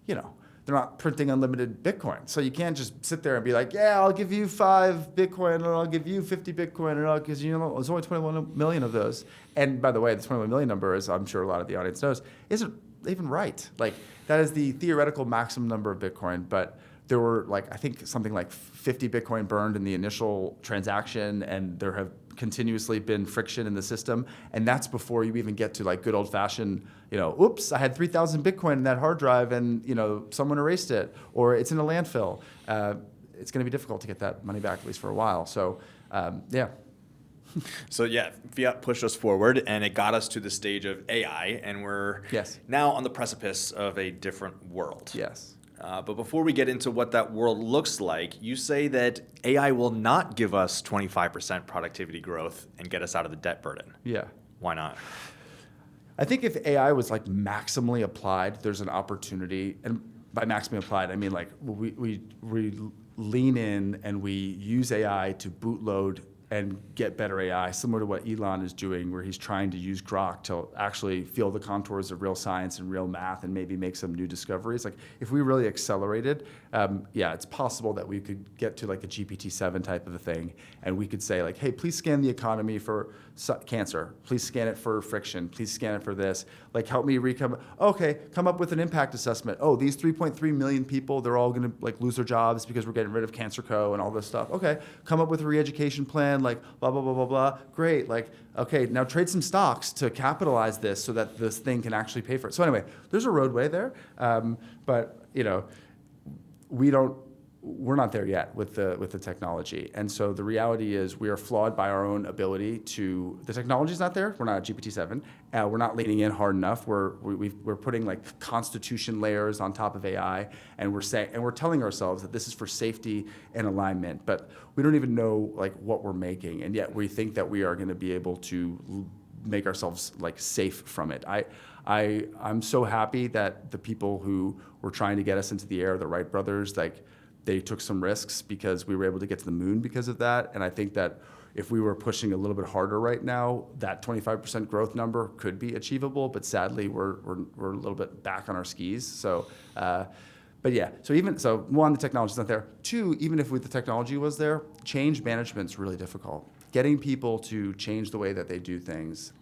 they're not printing unlimited Bitcoin. So you can't just sit there and be like, yeah, I'll give you 5 Bitcoin, or I'll give you 50 Bitcoin, because there's only 21 million of those. And by the way, the 21 million number, as I'm sure a lot of the audience knows, isn't even right. Like, that is the theoretical maximum number of Bitcoin, but there were I think something like 50 Bitcoin burned in the initial transaction, and there have continuously been friction in the system, and that's before you even get to good old fashioned, oops, I had 3,000 Bitcoin in that hard drive, and someone erased it, or it's in a landfill. It's going to be difficult to get that money back, at least for a while. So, yeah.
So yeah, fiat pushed us forward, and it got us to the stage of AI, and we're now on the precipice of a different world.
Yes.
But before we get into what that world looks like, you say that AI will not give us 25% productivity growth and get us out of the debt burden.
Yeah.
Why not?
I think if AI was maximally applied, there's an opportunity, and by maximally applied, I mean we lean in and we use AI to bootload and get better AI, similar to what Elon is doing, where he's trying to use Grok to actually feel the contours of real science and real math and maybe make some new discoveries. If we really accelerated, it's possible that we could get to a GPT-7 type of a thing, and we could say hey, please scan the economy for cancer. Please scan it for friction. Please scan it for this. Help me come up with an impact assessment. Oh, these 3.3 million people, they're all going to lose their jobs because we're getting rid of Cancer Co. and all this stuff. Okay, come up with a re-education plan, blah, blah, blah, blah, blah. Great. Okay, now trade some stocks to capitalize this so that this thing can actually pay for it. So anyway, there's a roadway there, but we're not there yet with the technology. And so the reality is we are flawed by our own ability to, the technology's not there. We're not at GPT-7. We're not leaning in hard enough. We're putting constitution layers on top of AI, and we're telling ourselves that this is for safety and alignment, but we don't even know what we're making. And yet we think that we are going to be able to make ourselves safe from it. I'm so happy that the people who were trying to get us into the air, the Wright brothers, they took some risks because we were able to get to the moon because of that. And I think that if we were pushing a little bit harder right now, that 25% growth number could be achievable. But sadly, we're a little bit back on our skis. So, but yeah. So one, the technology's not there. Two, even if the technology was there, change management's really difficult. Getting people to change the way that they do things.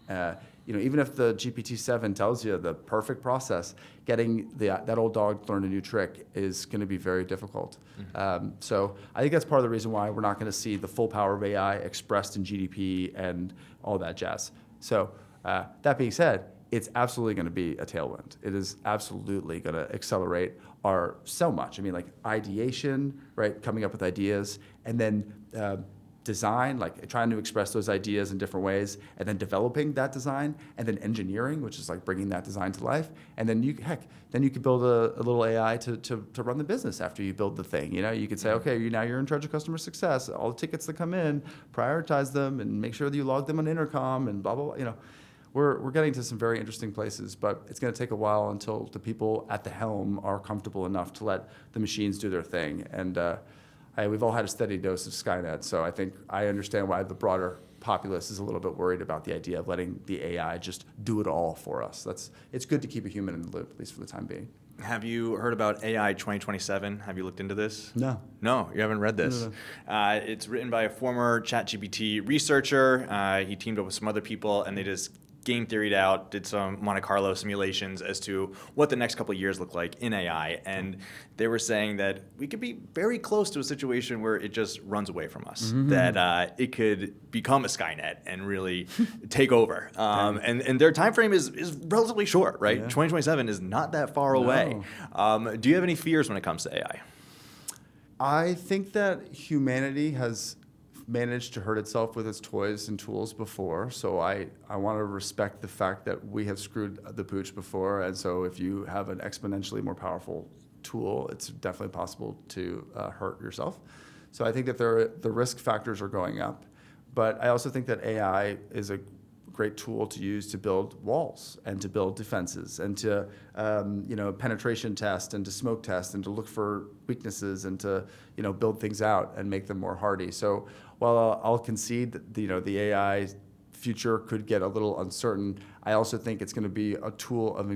Even if the GPT-7 tells you the perfect process, getting that old dog to learn a new trick is going to be very difficult. Mm-hmm. So I think that's part of the reason why we're not going to see the full power of AI expressed in GDP and all that jazz. So that being said, it's absolutely going to be a tailwind. It is absolutely going to accelerate so much. I mean, ideation, right? Coming up with ideas, and then design, like trying to express those ideas in different ways, and then developing that design, and then engineering, which is like bringing that design to life, and then you could build a little AI to run the business after you build the thing. You could say, okay, now you're in charge of customer success. All the tickets that come in, prioritize them, and make sure that you log them on intercom, and blah blah blah. We're getting to some very interesting places, but it's going to take a while until the people at the helm are comfortable enough to let the machines do their thing. And we've all had a steady dose of Skynet, so I think I understand why the broader populace is a little bit worried about the idea of letting the AI just do it all for us. It's good to keep a human in the loop, at least for the time being.
Have you heard about AI 2027? Have you looked into this?
No.
No, you haven't read this.
No.
It's written by a former ChatGPT researcher. He teamed up with some other people, and they just game theoried out, did some Monte Carlo simulations as to what the next couple of years look like in AI. And they were saying that we could be very close to a situation where it just runs away from us, that it could become a Skynet and really take over. And their time frame is relatively short, right? Yeah. 2027 is not that far away. Do you have any fears when it comes to AI?
I think that humanity has managed to hurt itself with its toys and tools before, so I want to respect the fact that we have screwed the pooch before, and so if you have an exponentially more powerful tool, it's definitely possible to hurt yourself. So I think that the risk factors are going up, but I also think that AI is a great tool to use to build walls and to build defenses and to penetration test and to smoke test and to look for weaknesses and to build things out and make them more hardy. So while I'll concede that the AI future could get a little uncertain, I also think it's going to be a tool of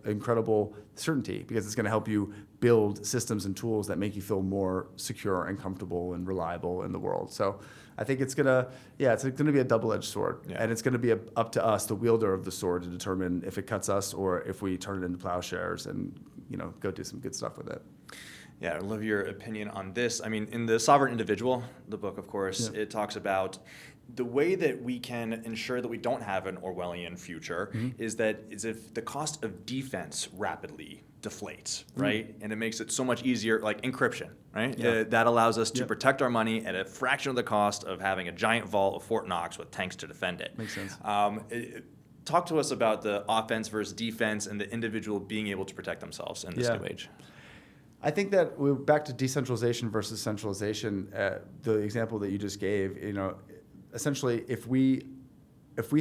incredible certainty, because it's going to help you build systems and tools that make you feel more secure and comfortable and reliable in the world. So I think it's going to be a double-edged sword, and it's going to be up to us, the wielder of the sword, to determine if it cuts us or if we turn it into plowshares and go do some good stuff with it.
Yeah, I'd love your opinion on this. I mean, in the Sovereign Individual, the book, of course, it talks about the way that we can ensure that we don't have an Orwellian future is if the cost of defense rapidly deflates, right? And it makes it so much easier, like encryption, right?
Yeah.
That allows us to protect our money at a fraction of the cost of having a giant vault of Fort Knox with tanks to defend it.
Makes sense.
Talk to us about the offense versus defense and the individual being able to protect themselves in this new age.
I think that we're back to decentralization versus centralization. The example that you just gave, essentially, if we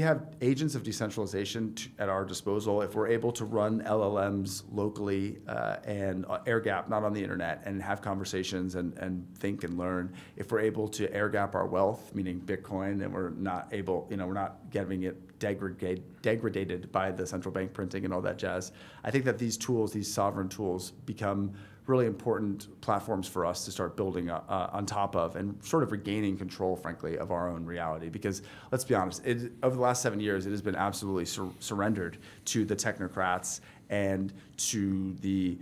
have agents of decentralization at our disposal, if we're able to run LLMs locally and air gap, not on the internet, and have conversations and think and learn, if we're able to air gap our wealth, meaning Bitcoin, and we're not getting it degraded by the central bank printing and all that jazz, I think that these tools, these sovereign tools, become really important platforms for us to start building on top of and sort of regaining control, frankly, of our own reality. Because let's be honest, over the last 7 years, it has been absolutely surrendered to the technocrats and to the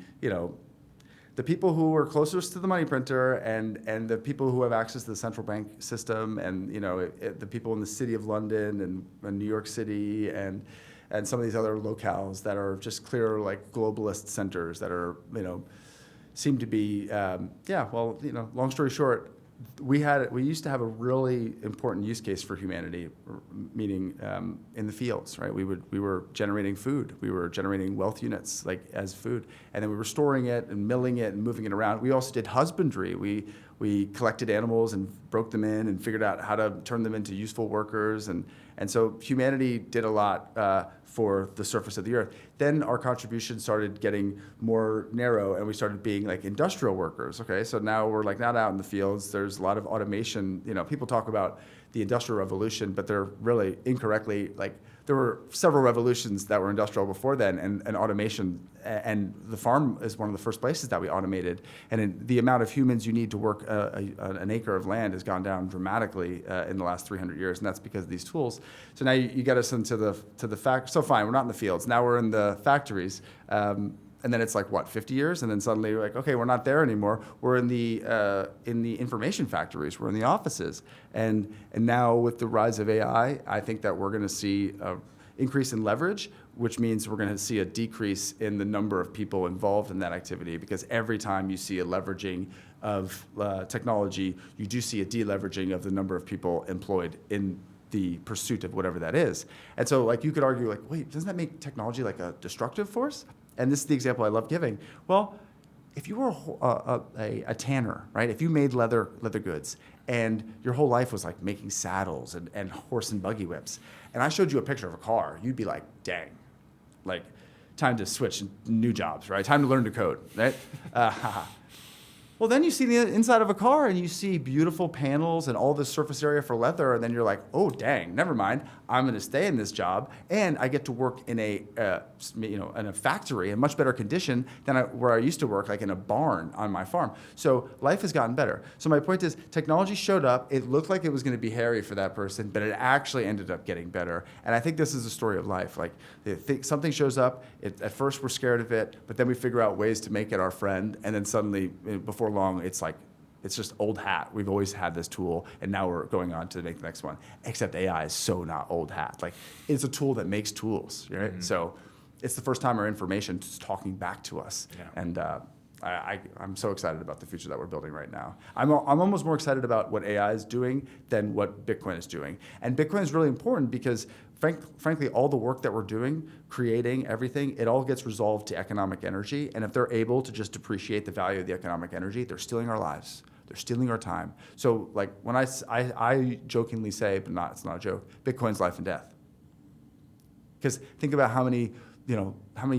people who are closest to the money printer and the people who have access to the central bank system and the people in the city of London and New York City and some of these other locales that are just clear like globalist centers that are seem to be, long story short, we used to have a really important use case for humanity, meaning in the fields, right? We were generating food, we were generating wealth units like as food, and then we were storing it and milling it and moving it around. We also did husbandry. We collected animals and broke them in and figured out how to turn them into useful workers, and so humanity did a lot for the surface of the earth. Then our contribution started getting more narrow, and we started being like industrial workers. Okay, so now we're like not out in the fields. There's a lot of automation. People talk about the Industrial Revolution, but they're really incorrectly like there were several revolutions that were industrial before then, and automation. And the farm is one of the first places that we automated. And the amount of humans you need to work an acre of land has gone down dramatically in the last 300 years, and that's because of these tools. So now you get us into the fact. So fine, we're not in the fields. Now we're in the factories. And then it's like, 50 years? And then suddenly you're like, okay, we're not there anymore. We're in the information factories. We're in the offices. And now with the rise of AI, I think that we're going to see an increase in leverage, which means we're going to see a decrease in the number of people involved in that activity, because every time you see a leveraging of technology, you do see a deleveraging of the number of people employed in the pursuit of whatever that is. And so like you could argue like, wait, doesn't that make technology like a destructive force? And this is the example I love giving. Well, if you were a tanner, right? If you made leather goods and your whole life was like making saddles and horse and buggy whips, and I showed you a picture of a car, you'd be like, dang, like time to switch new jobs, right? Time to learn to code, right? Well, then you see the inside of a car and you see beautiful panels and all this surface area for leather, and then you're like, oh, dang, never mind. I'm going to stay in this job, and I get to work in a factory in much better condition than where I used to work, like in a barn on my farm. So life has gotten better. So my point is, technology showed up. It looked like it was going to be hairy for that person, but it actually ended up getting better. And I think this is the story of life. Like something shows up. At first we're scared of it, but then we figure out ways to make it our friend, and then suddenly, before long, it's just old hat. We've always had this tool, and now we're going on to make the next one. Except AI is so not old hat. Like, it's a tool that makes tools, right? Mm-hmm. So it's the first time our information is talking back to us. Yeah. And I'm so excited about the future that we're building right now. I'm almost more excited about what AI is doing than what Bitcoin is doing. And Bitcoin is really important because frankly, all the work that we're doing, creating everything, it all gets resolved to economic energy. And if they're able to just depreciate the value of the economic energy, they're stealing our lives. They're stealing our time. So like when I jokingly say, but it's not a joke, Bitcoin's life and death. Because think about how many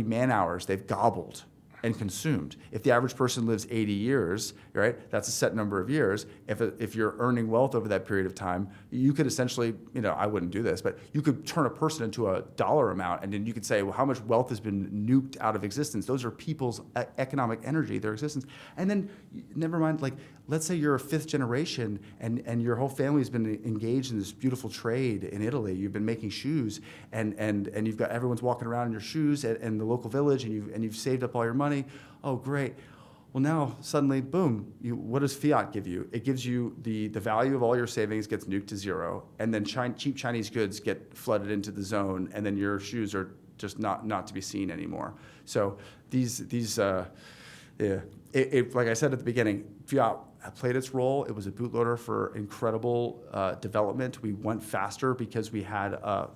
man hours they've gobbled and consumed. If the average person lives 80 years, right, that's a set number of years. If you're earning wealth over that period of time, you could essentially, I wouldn't do this, but you could turn a person into a dollar amount, and then you could say, well, how much wealth has been nuked out of existence? Those are people's economic energy, their existence. And then, never mind, like, let's say you're a fifth generation and your whole family's been engaged in this beautiful trade in Italy. You've been making shoes, and you've got everyone's walking around in your shoes in the local village, and you've saved up all your money. Oh, great. Well, now suddenly, boom, what does fiat give you? It gives you the value of all your savings gets nuked to zero, and then cheap Chinese goods get flooded into the zone, and then your shoes are just not to be seen anymore. So like I said at the beginning, fiat played its role. It was a bootloader for incredible development. We went faster because we had a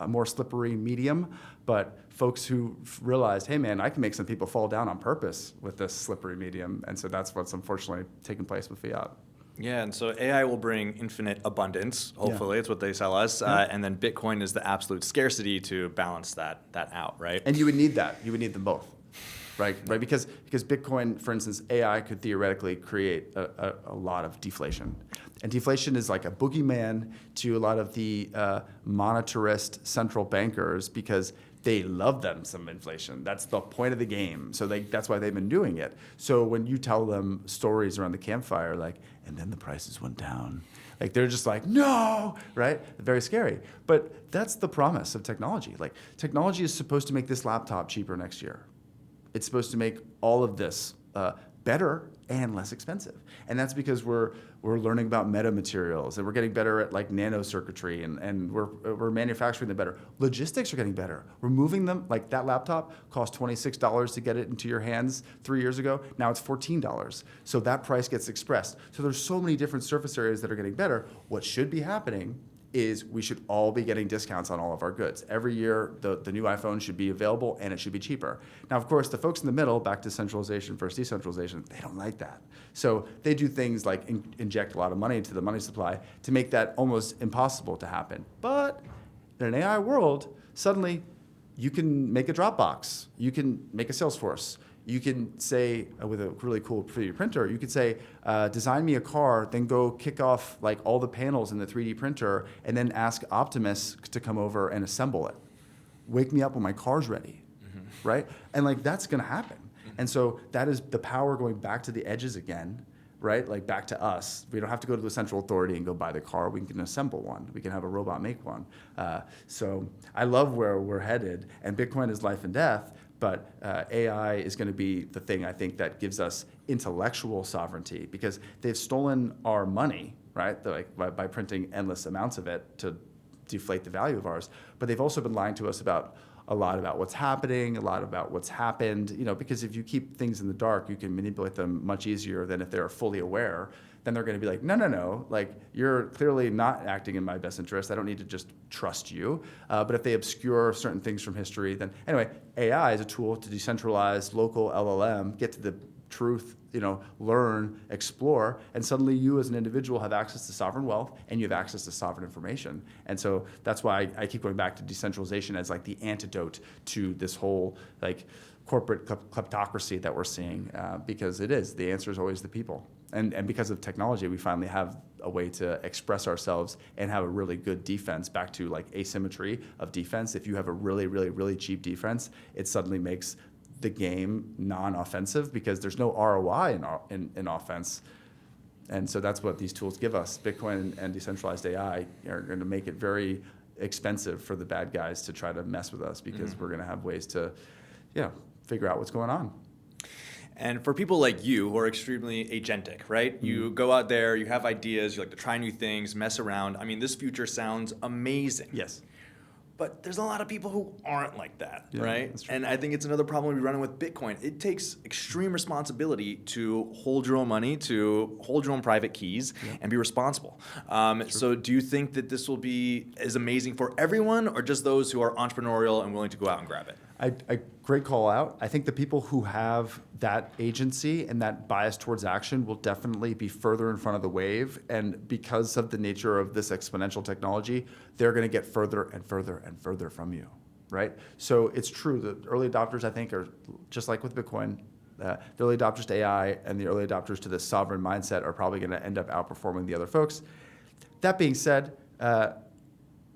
more slippery medium, but folks who realized, hey man, I can make some people fall down on purpose with this slippery medium, and so that's what's unfortunately taken place with fiat.
Yeah, and so AI will bring infinite abundance, hopefully. It's what they sell us. And then Bitcoin is the absolute scarcity to balance that out, right?
And you would need that. You would need them both. Right, because Bitcoin, for instance, AI could theoretically create a lot of deflation. And deflation is like a boogeyman to a lot of the monetarist central bankers because they love them some inflation. That's the point of the game. So that's why they've been doing it. So when you tell them stories around the campfire, like, and then the prices went down, like they're just like, no, right? Very scary. But that's the promise of technology. Like, technology is supposed to make this laptop cheaper next year. It's supposed to make all of this better and less expensive. And that's because we're learning about metamaterials, and we're getting better at like nanocircuitry, and we're manufacturing them better. Logistics are getting better. We're moving them, like that laptop cost $26 to get it into your hands 3 years ago. Now it's $14. So that price gets expressed. So there's so many different surface areas that are getting better. What should be happening is we should all be getting discounts on all of our goods. Every year, the new iPhone should be available, and it should be cheaper. Now, of course, the folks in the middle, back to centralization versus decentralization, they don't like that. So they do things like inject a lot of money into the money supply to make that almost impossible to happen. But in an AI world, suddenly you can make a Dropbox. You can make a Salesforce. You can say, with a really cool 3D printer, you could say, design me a car, then go kick off like all the panels in the 3D printer, and then ask Optimus to come over and assemble it. Wake me up when my car's ready, right? And like that's gonna happen. And so that is the power going back to the edges again, right? Like back to us. We don't have to go to the central authority and go buy the car. We can assemble one. We can have a robot make one. So I love where we're headed, and Bitcoin is life and death. But AI is going to be the thing, I think, that gives us intellectual sovereignty, because they've stolen our money, right? By printing endless amounts of it to deflate the value of ours. But they've also been lying to us about a lot about what's happening, a lot about what's happened, because if you keep things in the dark, you can manipulate them much easier than if they're fully aware. Then they're going to be like, no, like you're clearly not acting in my best interest. I don't need to just trust you. But if they obscure certain things from history, then anyway, AI is a tool to decentralize local LLM, get to the truth, learn, explore, and suddenly you as an individual have access to sovereign wealth and you have access to sovereign information. And so that's why I keep going back to decentralization as like the antidote to this whole like corporate kleptocracy that we're seeing, because the answer is always the people. And because of technology, we finally have a way to express ourselves and have a really good defense, back to like asymmetry of defense. If you have a really, really, really cheap defense, it suddenly makes the game non-offensive because there's no ROI in offense. And so that's what these tools give us. Bitcoin and decentralized AI are going to make it very expensive for the bad guys to try to mess with us, because we're going to have ways to figure out what's going on.
And for people like you who are extremely agentic, right? You go out there, you have ideas, you like to try new things, mess around. I mean, this future sounds amazing.
Yes.
But there's a lot of people who aren't like that,
Yeah,
right?
that's true.
And I think it's another problem we're running with Bitcoin. It takes extreme responsibility to hold your own money, to hold your own private keys, and be responsible. So do you think that this will be as amazing for everyone, or just those who are entrepreneurial and willing to go out and grab it?
Great call out. I think the people who have that agency and that bias towards action will definitely be further in front of the wave. And because of the nature of this exponential technology, they're going to get further and further and further from you, right? So it's true that early adopters, I think, are just like with Bitcoin. The early adopters to AI and the early adopters to this sovereign mindset are probably going to end up outperforming the other folks. That being said,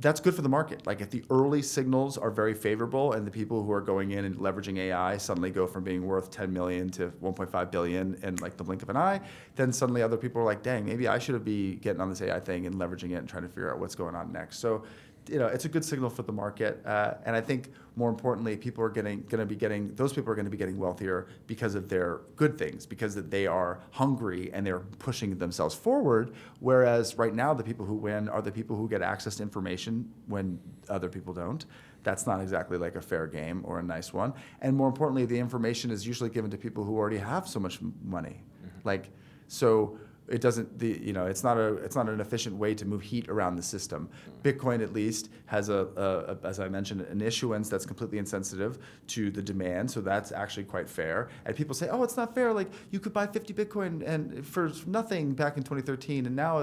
that's good for the market. Like if the early signals are very favorable and the people who are going in and leveraging AI suddenly go from being worth 10 million to 1.5 billion in like the blink of an eye, then suddenly other people are like, dang, maybe I should be getting on this AI thing and leveraging it and trying to figure out what's going on next. So, it's a good signal for the market. And I think more importantly, those people are going to be getting wealthier because of their good things, because they are hungry and they're pushing themselves forward. Whereas right now, the people who win are the people who get access to information when other people don't. That's not exactly like a fair game or a nice one. And more importantly, the information is usually given to people who already have so much money. It doesn't, it's not an efficient way to move heat around the system. Bitcoin, at least, has as I mentioned, an issuance that's completely insensitive to the demand, so that's actually quite fair. And people say, oh, it's not fair. Like you could buy 50 Bitcoin and for nothing back in 2013, and now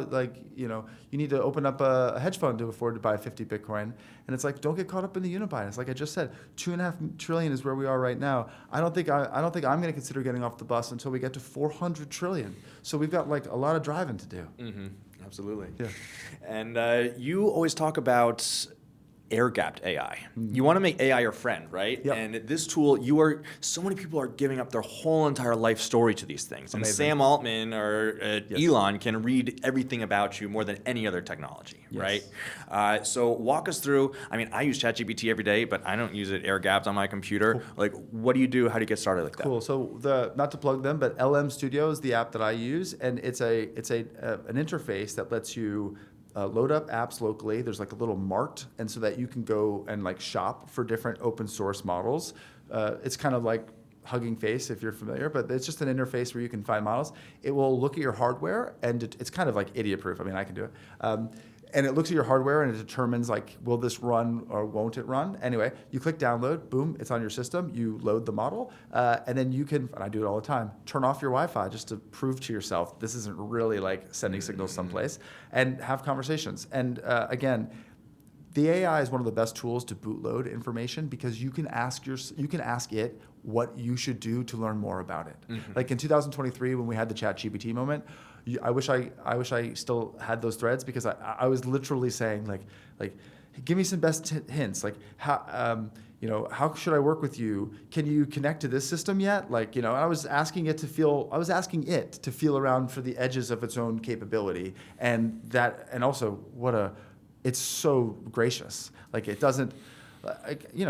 you need to open up a hedge fund to afford to buy 50 Bitcoin. And it's like, don't get caught up in the unibias. Like I just said, 2.5 trillion is where we are right now. I don't think I'm going to consider getting off the bus until we get to 400 trillion. So we've got like a lot of driving to do.
Mm-hmm. Absolutely.
Yeah.
And you always talk about air-gapped AI. You want to make AI your friend, right?
Yep.
And this tool, so many people are giving up their whole entire life story to these things. And
Amazing.
Sam Altman or Elon can read everything about you more than any other technology,
Yes.
right? So walk us through, I use ChatGPT every day, but I don't use it air-gapped on my computer. Cool. Like, what do you do? How do you get started like that?
Cool. So not to plug them, but LM Studio is the app that I use, and it's an interface that lets you load up apps locally. There's like a little mart, and so that you can go and like shop for different open source models. It's kind of like Hugging Face if you're familiar, but it's just an interface where you can find models. It will look at your hardware, and it's kind of like idiot proof. I can do it. And it looks at your hardware and it determines like, will this run or won't it run? Anyway, you click download, boom, it's on your system. You load the model, and then you can, and I do it all the time, turn off your Wi-Fi just to prove to yourself this isn't really like sending signals someplace, and have conversations. And again, the AI is one of the best tools to bootload information because you can ask it what you should do to learn more about it. Mm-hmm. Like in 2023 when we had the ChatGPT moment, I wish I still had those threads because I was literally saying like give me some best hints, like how should I work with you? Can you connect to this system yet? I was asking it to feel around for the edges of its own capability, and also it's so gracious. Like it doesn't,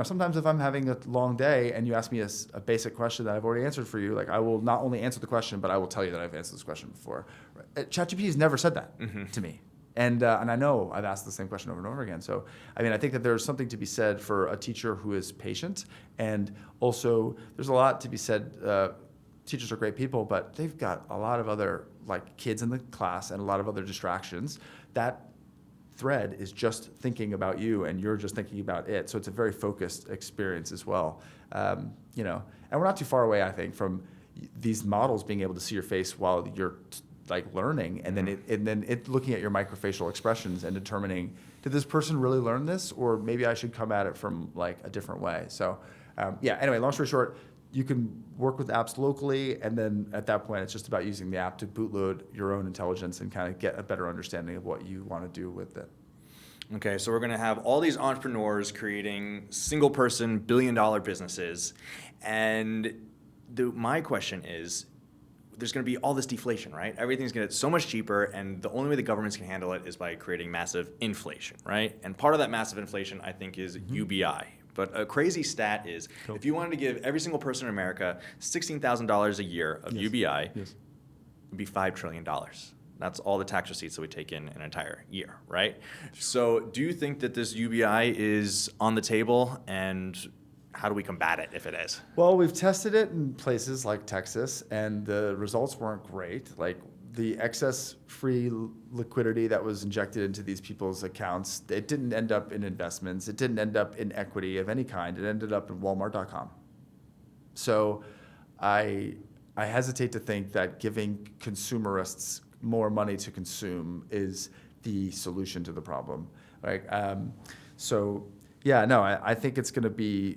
sometimes if I'm having a long day and you ask me a basic question that I've already answered for you, like I will not only answer the question, but I will tell you that I've answered this question before. ChatGPT has never said that to me. And I know I've asked the same question over and over again. So, I mean, I think that there's something to be said for a teacher who is patient. And also, there's a lot to be said. Teachers are great people, but they've got a lot of other, like, kids in the class and a lot of other distractions. That thread is just thinking about you, and you're just thinking about it. So it's a very focused experience as well. And we're not too far away, I think, from these models being able to see your face while you're like learning, and then it looking at your microfacial expressions and determining, did this person really learn this, or maybe I should come at it from like a different way. So anyway, long story short, you can work with apps locally, and then at that point it's just about using the app to bootload your own intelligence and kind of get a better understanding of what you want to do with it.
Okay, so we're going to have all these entrepreneurs creating single-person billion-dollar businesses, and my question is, there's going to be all this deflation, right? Everything's going to get so much cheaper, and the only way the governments can handle it is by creating massive inflation, right? And part of that massive inflation, I think, is UBI. But a crazy stat is, if you wanted to give every single person in America $16,000 a year of UBI, it would be $5 trillion. That's all the tax receipts that we take in an entire year, right? So do you think that this UBI is on the table, and how do we combat it if it is?
Well, we've tested it in places like Texas, and the results weren't great. Like, the excess free liquidity that was injected into these people's accounts, it didn't end up in investments. It didn't end up in equity of any kind. It ended up in Walmart.com. So I hesitate to think that giving consumerists more money to consume is the solution to the problem. Right? I think it's going to be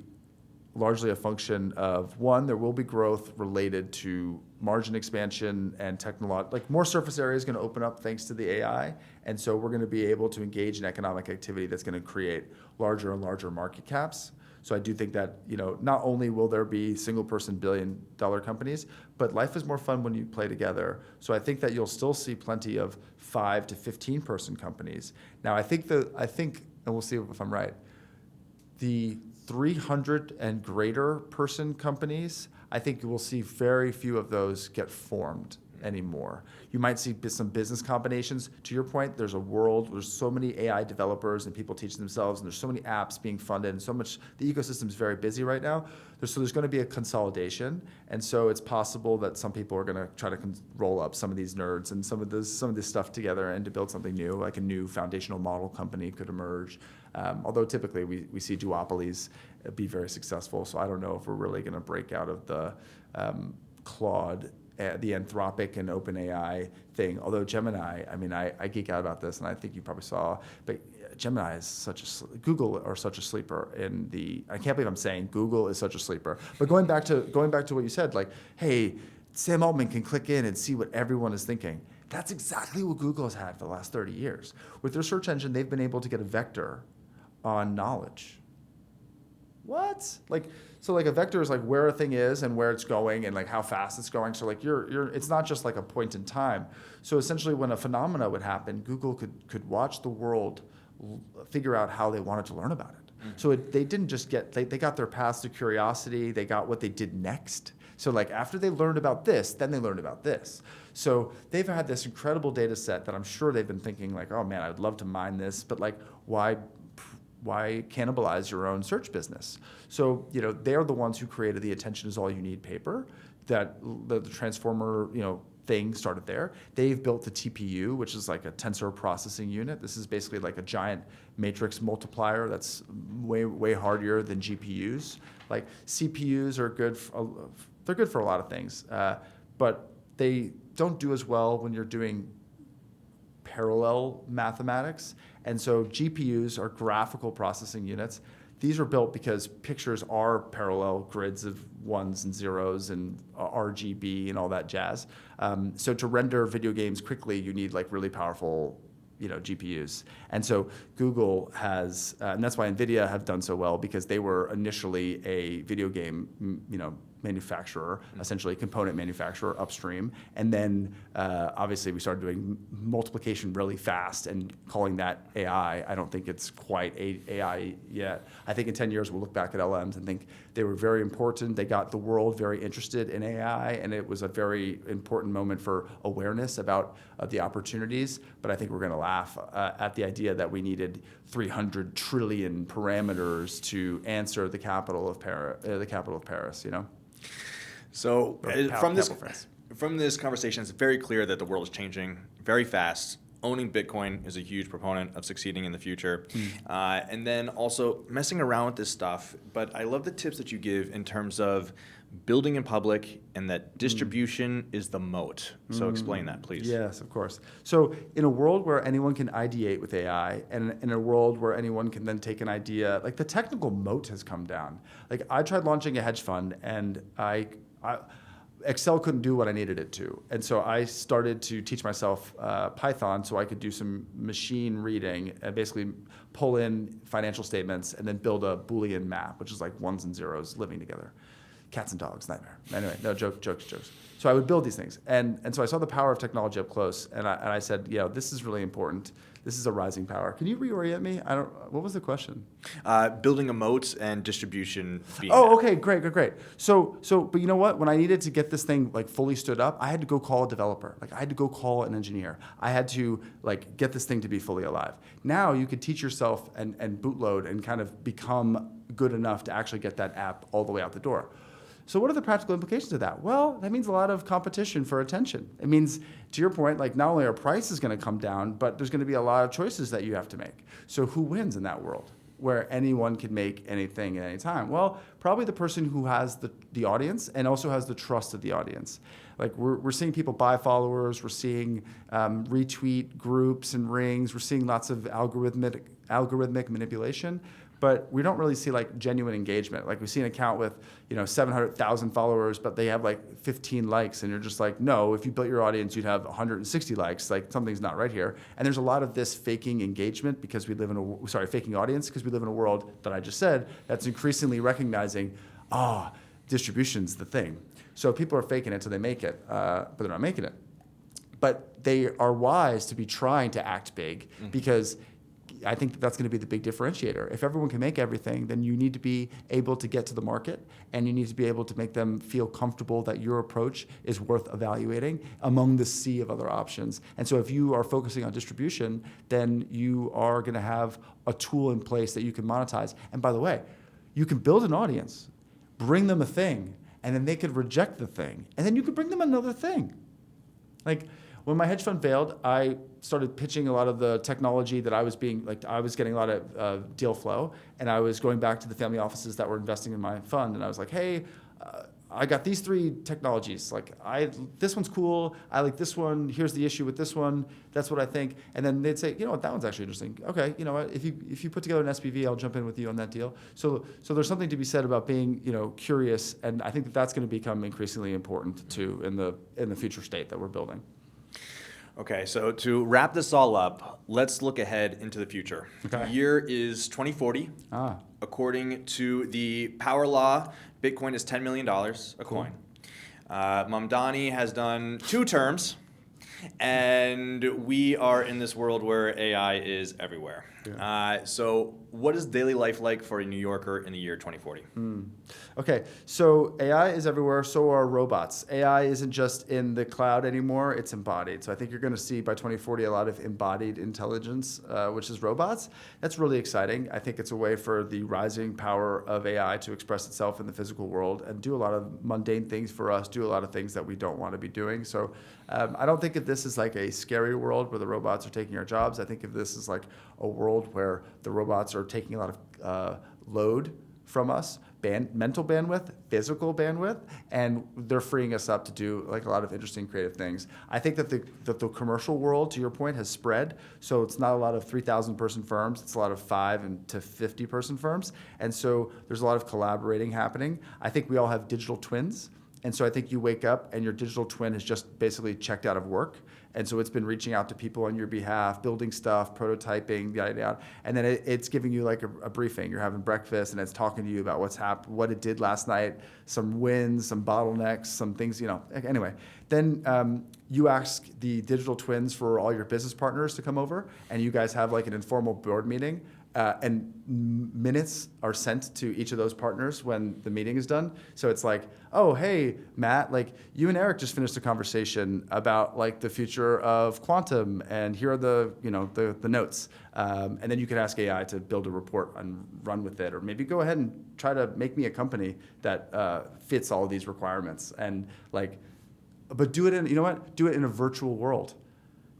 largely a function of, one, there will be growth related to margin expansion and like more surface area is going to open up thanks to the AI. And so we're going to be able to engage in economic activity that's going to create larger and larger market caps. So I do think that, not only will there be single person billion-dollar companies, but life is more fun when you play together. So I think that you'll still see plenty of 5 to 15 person companies. Now I think, and we'll see if I'm right, the 300 and greater person companies, I think you will see very few of those get formed anymore. You might see some business combinations. To your point, there's so many AI developers and people teaching themselves, and there's so many apps being funded, and so much, the ecosystem is very busy right now. There's going to be a consolidation, and so it's possible that some people are going to try to roll up some of these nerds and some of this stuff together and to build something new, like a new foundational model company could emerge. Although typically we see duopolies be very successful, so I don't know if we're really going to break out of the Claude, the Anthropic and OpenAI thing. Although Gemini, I mean, I geek out about this, and I think you probably saw, but Gemini is Google are such a sleeper I can't believe I'm saying Google is such a sleeper. But going back to what you said, like, hey, Sam Altman can click in and see what everyone is thinking. That's exactly what Google has had for the last 30 years. With their search engine, they've been able to get a vector on knowledge. What? So a vector is like where a thing is and where it's going and like how fast it's going. So like it's not just like a point in time. So essentially when a phenomena would happen, Google could watch the world figure out how they wanted to learn about it. Mm-hmm. So they didn't just they got their paths to curiosity, they got what they did next. So like after they learned about this, then they learned about this. So they've had this incredible data set that I'm sure they've been thinking like, oh man, I'd love to mine this, but like why cannibalize your own search business? So, they're the ones who created the attention is all you need paper, that the transformer, thing started there. They've built the TPU, which is like a tensor processing unit. This is basically like a giant matrix multiplier that's way, way harder than GPUs. Like CPUs are they're good for a lot of things, but they don't do as well when you're doing parallel mathematics. And so GPUs are graphical processing units. These are built because pictures are parallel grids of ones and zeros and RGB and all that jazz. So to render video games quickly, you need like really powerful, GPUs. And so Google has, and that's why NVIDIA have done so well, because they were initially a video game, manufacturer, essentially component manufacturer upstream. And then obviously we started doing multiplication really fast and calling that AI. I don't think it's quite AI yet. I think in 10 years we'll look back at LMs and think they were very important. They got the world very interested in AI, and it was a very important moment for awareness about the opportunities. But I think we're going to laugh at the idea that we needed 300 trillion parameters to answer the capital of Paris. You know.
So from
France.
this conversation, it's very clear that the world is changing very fast. Owning Bitcoin is a huge proponent of succeeding in the future. And then also messing around with this stuff. But I love the tips that you give in terms of building in public and that distribution is the moat. So explain that, please.
Yes, of course. So in a world where anyone can ideate with AI, and in a world where anyone can then take an idea, like the technical moat has come down. Like I tried launching a hedge fund, and Excel couldn't do what I needed it to. And so I started to teach myself Python so I could do some machine reading and basically pull in financial statements and then build a Boolean map, which is like ones and zeros living together. Cats and dogs, nightmare. Anyway, no, jokes. So I would build these things. And so I saw the power of technology up close, and I said, this is really important. This is a rising power. Can you reorient me? What was the question?
Building a moat and distribution being
okay, great. So, but you know what? When I needed to get this thing like fully stood up, I had to go call a developer. Like I had to go call an engineer. I had to like get this thing to be fully alive. Now you could teach yourself and bootload and kind of become good enough to actually get that app all the way out the door. So what are the practical implications of that? Well, that means a lot of competition for attention. It means, to your point, like not only are prices going to come down, but there's going to be a lot of choices that you have to make. So who wins in that world where anyone can make anything at any time? Well, probably the person who has the audience and also has the trust of the audience. Like we're seeing people buy followers, we're seeing retweet groups and rings, we're seeing lots of algorithmic manipulation. But we don't really see like genuine engagement. Like we see an account with 700,000 followers, but they have like 15 likes, and you're just like, no, if you built your audience, you'd have 160 likes. Like something's not right here. And there's a lot of this faking engagement because we live in faking audience because we live in a world that I just said that's increasingly recognizing, distribution's the thing. So people are faking it till they make it, but they're not making it. But they are wise to be trying to act big because I think that's going to be the big differentiator. If everyone can make everything, then you need to be able to get to the market, and you need to be able to make them feel comfortable that your approach is worth evaluating among the sea of other options. And so if you are focusing on distribution, then you are going to have a tool in place that you can monetize. And by the way, you can build an audience, bring them a thing, and then they could reject the thing. And then you could bring them another thing. Like, when my hedge fund failed, I started pitching a lot of the technology that I was getting a lot of deal flow, and I was going back to the family offices that were investing in my fund, and I was like, hey, I got these 3 technologies. Like, this one's cool. I like this one. Here's the issue with this one. That's what I think. And then they'd say, you know what, that one's actually interesting. Okay, you know what, if you put together an SPV, I'll jump in with you on that deal. So there's something to be said about being, curious, and I think that's going to become increasingly important too in the future state that we're building.
Okay, so to wrap this all up, let's look ahead into the future.
Okay.
The year is 2040. According to the power law, Bitcoin is $10 million a coin. Mamdani has done 2 terms, and we are in this world where AI is everywhere. Yeah. So what is daily life like for a New Yorker in the year 2040?
Okay, so AI is everywhere, so are robots. AI isn't just in the cloud anymore, it's embodied. So I think you're going to see by 2040 a lot of embodied intelligence, which is robots. That's really exciting. I think it's a way for the rising power of AI to express itself in the physical world and do a lot of mundane things for us, do a lot of things that we don't want to be doing. So I don't think of this as like a scary world where the robots are taking our jobs. I think of this as like a world where the robots are taking a lot of load from us, mental bandwidth, physical bandwidth, and they're freeing us up to do like a lot of interesting creative things. I think that the commercial world, to your point, has spread. So it's not a lot of 3,000 person firms, it's a lot of 5 to 50 person firms. And so there's a lot of collaborating happening. I think we all have digital twins. And so I think you wake up and your digital twin has just basically checked out of work. And so it's been reaching out to people on your behalf, building stuff, prototyping, yada, yada. And then it's giving you like a briefing. You're having breakfast and it's talking to you about what's happened, what it did last night, some wins, some bottlenecks, some things, Anyway, then you ask the digital twins for all your business partners to come over and you guys have like an informal board meeting. And minutes are sent to each of those partners when the meeting is done. So it's like, oh, hey, Matt, like you and Eric just finished a conversation about like the future of quantum, and here are the notes. And then you can ask AI to build a report and run with it, or maybe go ahead and try to make me a company that fits all of these requirements. And like, but do it in a virtual world.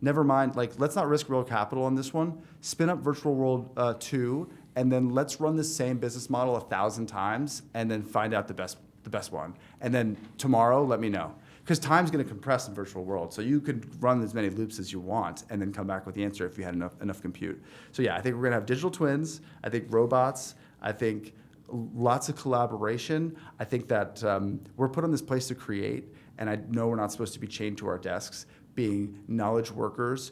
Never mind, like, let's not risk real capital on this one. Spin up Virtual World 2, and then let's run the same business model 1,000 times, and then find out the best one. And then tomorrow, let me know. Because time's going to compress in Virtual World, so you could run as many loops as you want, and then come back with the answer if you had enough compute. So yeah, I think we're going to have digital twins. I think robots. I think lots of collaboration. I think that we're put on this place to create, and I know we're not supposed to be chained to our desks, being knowledge workers,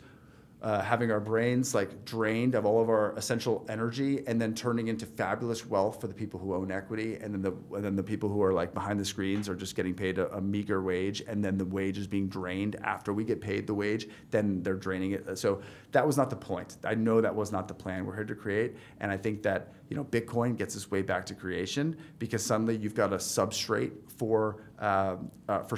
having our brains like drained of all of our essential energy, and then turning into fabulous wealth for the people who own equity, and then the people who are like behind the screens are just getting paid a meager wage, and then the wage is being drained after we get paid the wage, then they're draining it. So that was not the point. I know that was not the plan. We're here to create, and I think that Bitcoin gets us way back to creation, because suddenly you've got a substrate for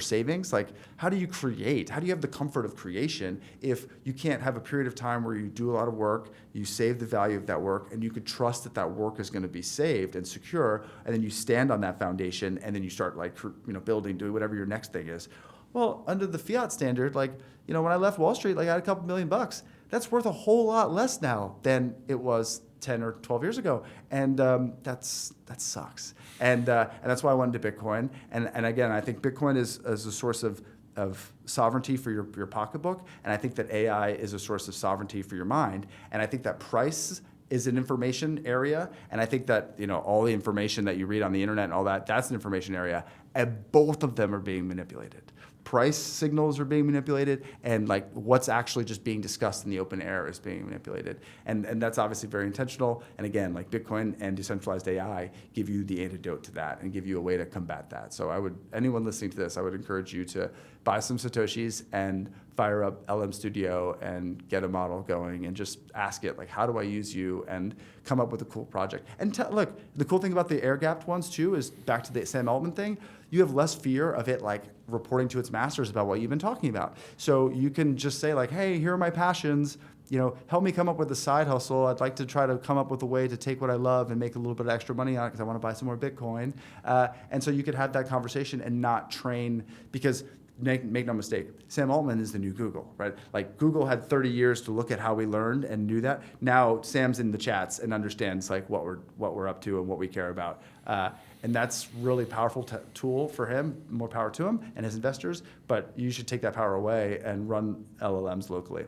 savings. Like, how do you create? How do you have the comfort of creation if you can't have a period of time where you do a lot of work, you save the value of that work, and you could trust that that work is going to be saved and secure, and then you stand on that foundation, and then you start like building, doing whatever your next thing is. Well, under the fiat standard, like when I left Wall Street, like I had a couple $1 million. That's worth a whole lot less now than it was 10 or 12 years ago, and that sucks. And that's why I went into Bitcoin. And again, I think Bitcoin is a source of sovereignty for your pocketbook, and I think that AI is a source of sovereignty for your mind. And I think that price is an information area, and I think that all the information that you read on the internet and all that's an information area, and both of them are being manipulated. Price signals are being manipulated, and like what's actually just being discussed in the open air is being manipulated, and that's obviously very intentional. And again, like Bitcoin and decentralized AI give you the antidote to that and give you a way to combat that. So anyone listening to this, I would encourage you to buy some Satoshis and fire up LM Studio and get a model going and just ask it, like, how do I use you, and come up with a cool project. And look, the cool thing about the air-gapped ones too is, back to the Sam Altman thing, you have less fear of it like reporting to its masters about what you've been talking about. So you can just say like, hey, here are my passions, help me come up with a side hustle. I'd like to try to come up with a way to take what I love and make a little bit of extra money on it because I want to buy some more Bitcoin. And so you could have that conversation and not train, because make no mistake, Sam Altman is the new Google, right? Like Google had 30 years to look at how we learned and knew that. Now Sam's in the chats and understands like what we're up to and what we care about. And that's really powerful tool for him, more power to him and his investors, but you should take that power away and run LLMs locally.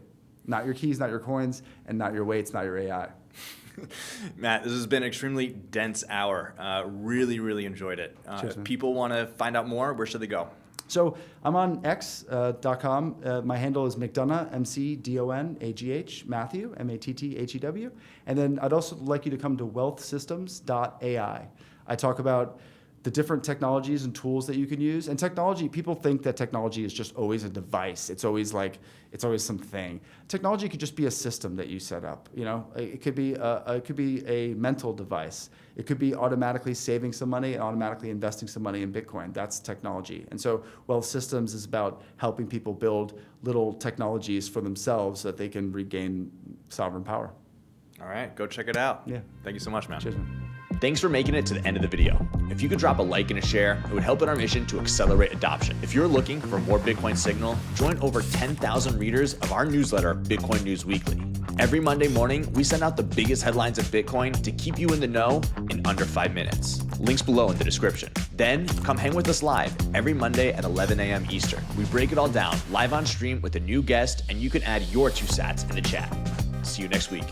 Not your keys, not your coins, and not your weights, not your AI.
Matt, this has been an extremely dense hour. Really, really enjoyed it. If people want to find out more, where should they go?
So I'm on x.com. My handle is McDonagh, McDonagh, Matthew, Matthew. And then I'd also like you to come to wealthsystems.ai. I talk about the different technologies and tools that you can use. And technology, people think that technology is just always a device. It's always something. Technology could just be a system that you set up. It could be a mental device. It could be automatically saving some money and automatically investing some money in Bitcoin. That's technology. And so Wealth Systems is about helping people build little technologies for themselves so that they can regain sovereign power.
All right, go check it out.
Yeah.
Thank you so much, Matt.
Cheers, man.
Thanks for making it to the end of the video. If you could drop a like and a share, it would help in our mission to accelerate adoption. If you're looking for more Bitcoin signal, join over 10,000 readers of our newsletter, Bitcoin News Weekly. Every Monday morning, we send out the biggest headlines of Bitcoin to keep you in the know in under 5 minutes. Links below in the description. Then come hang with us live every Monday at 11 a.m. Eastern. We break it all down live on stream with a new guest, and you can add your 2 sats in the chat. See you next week.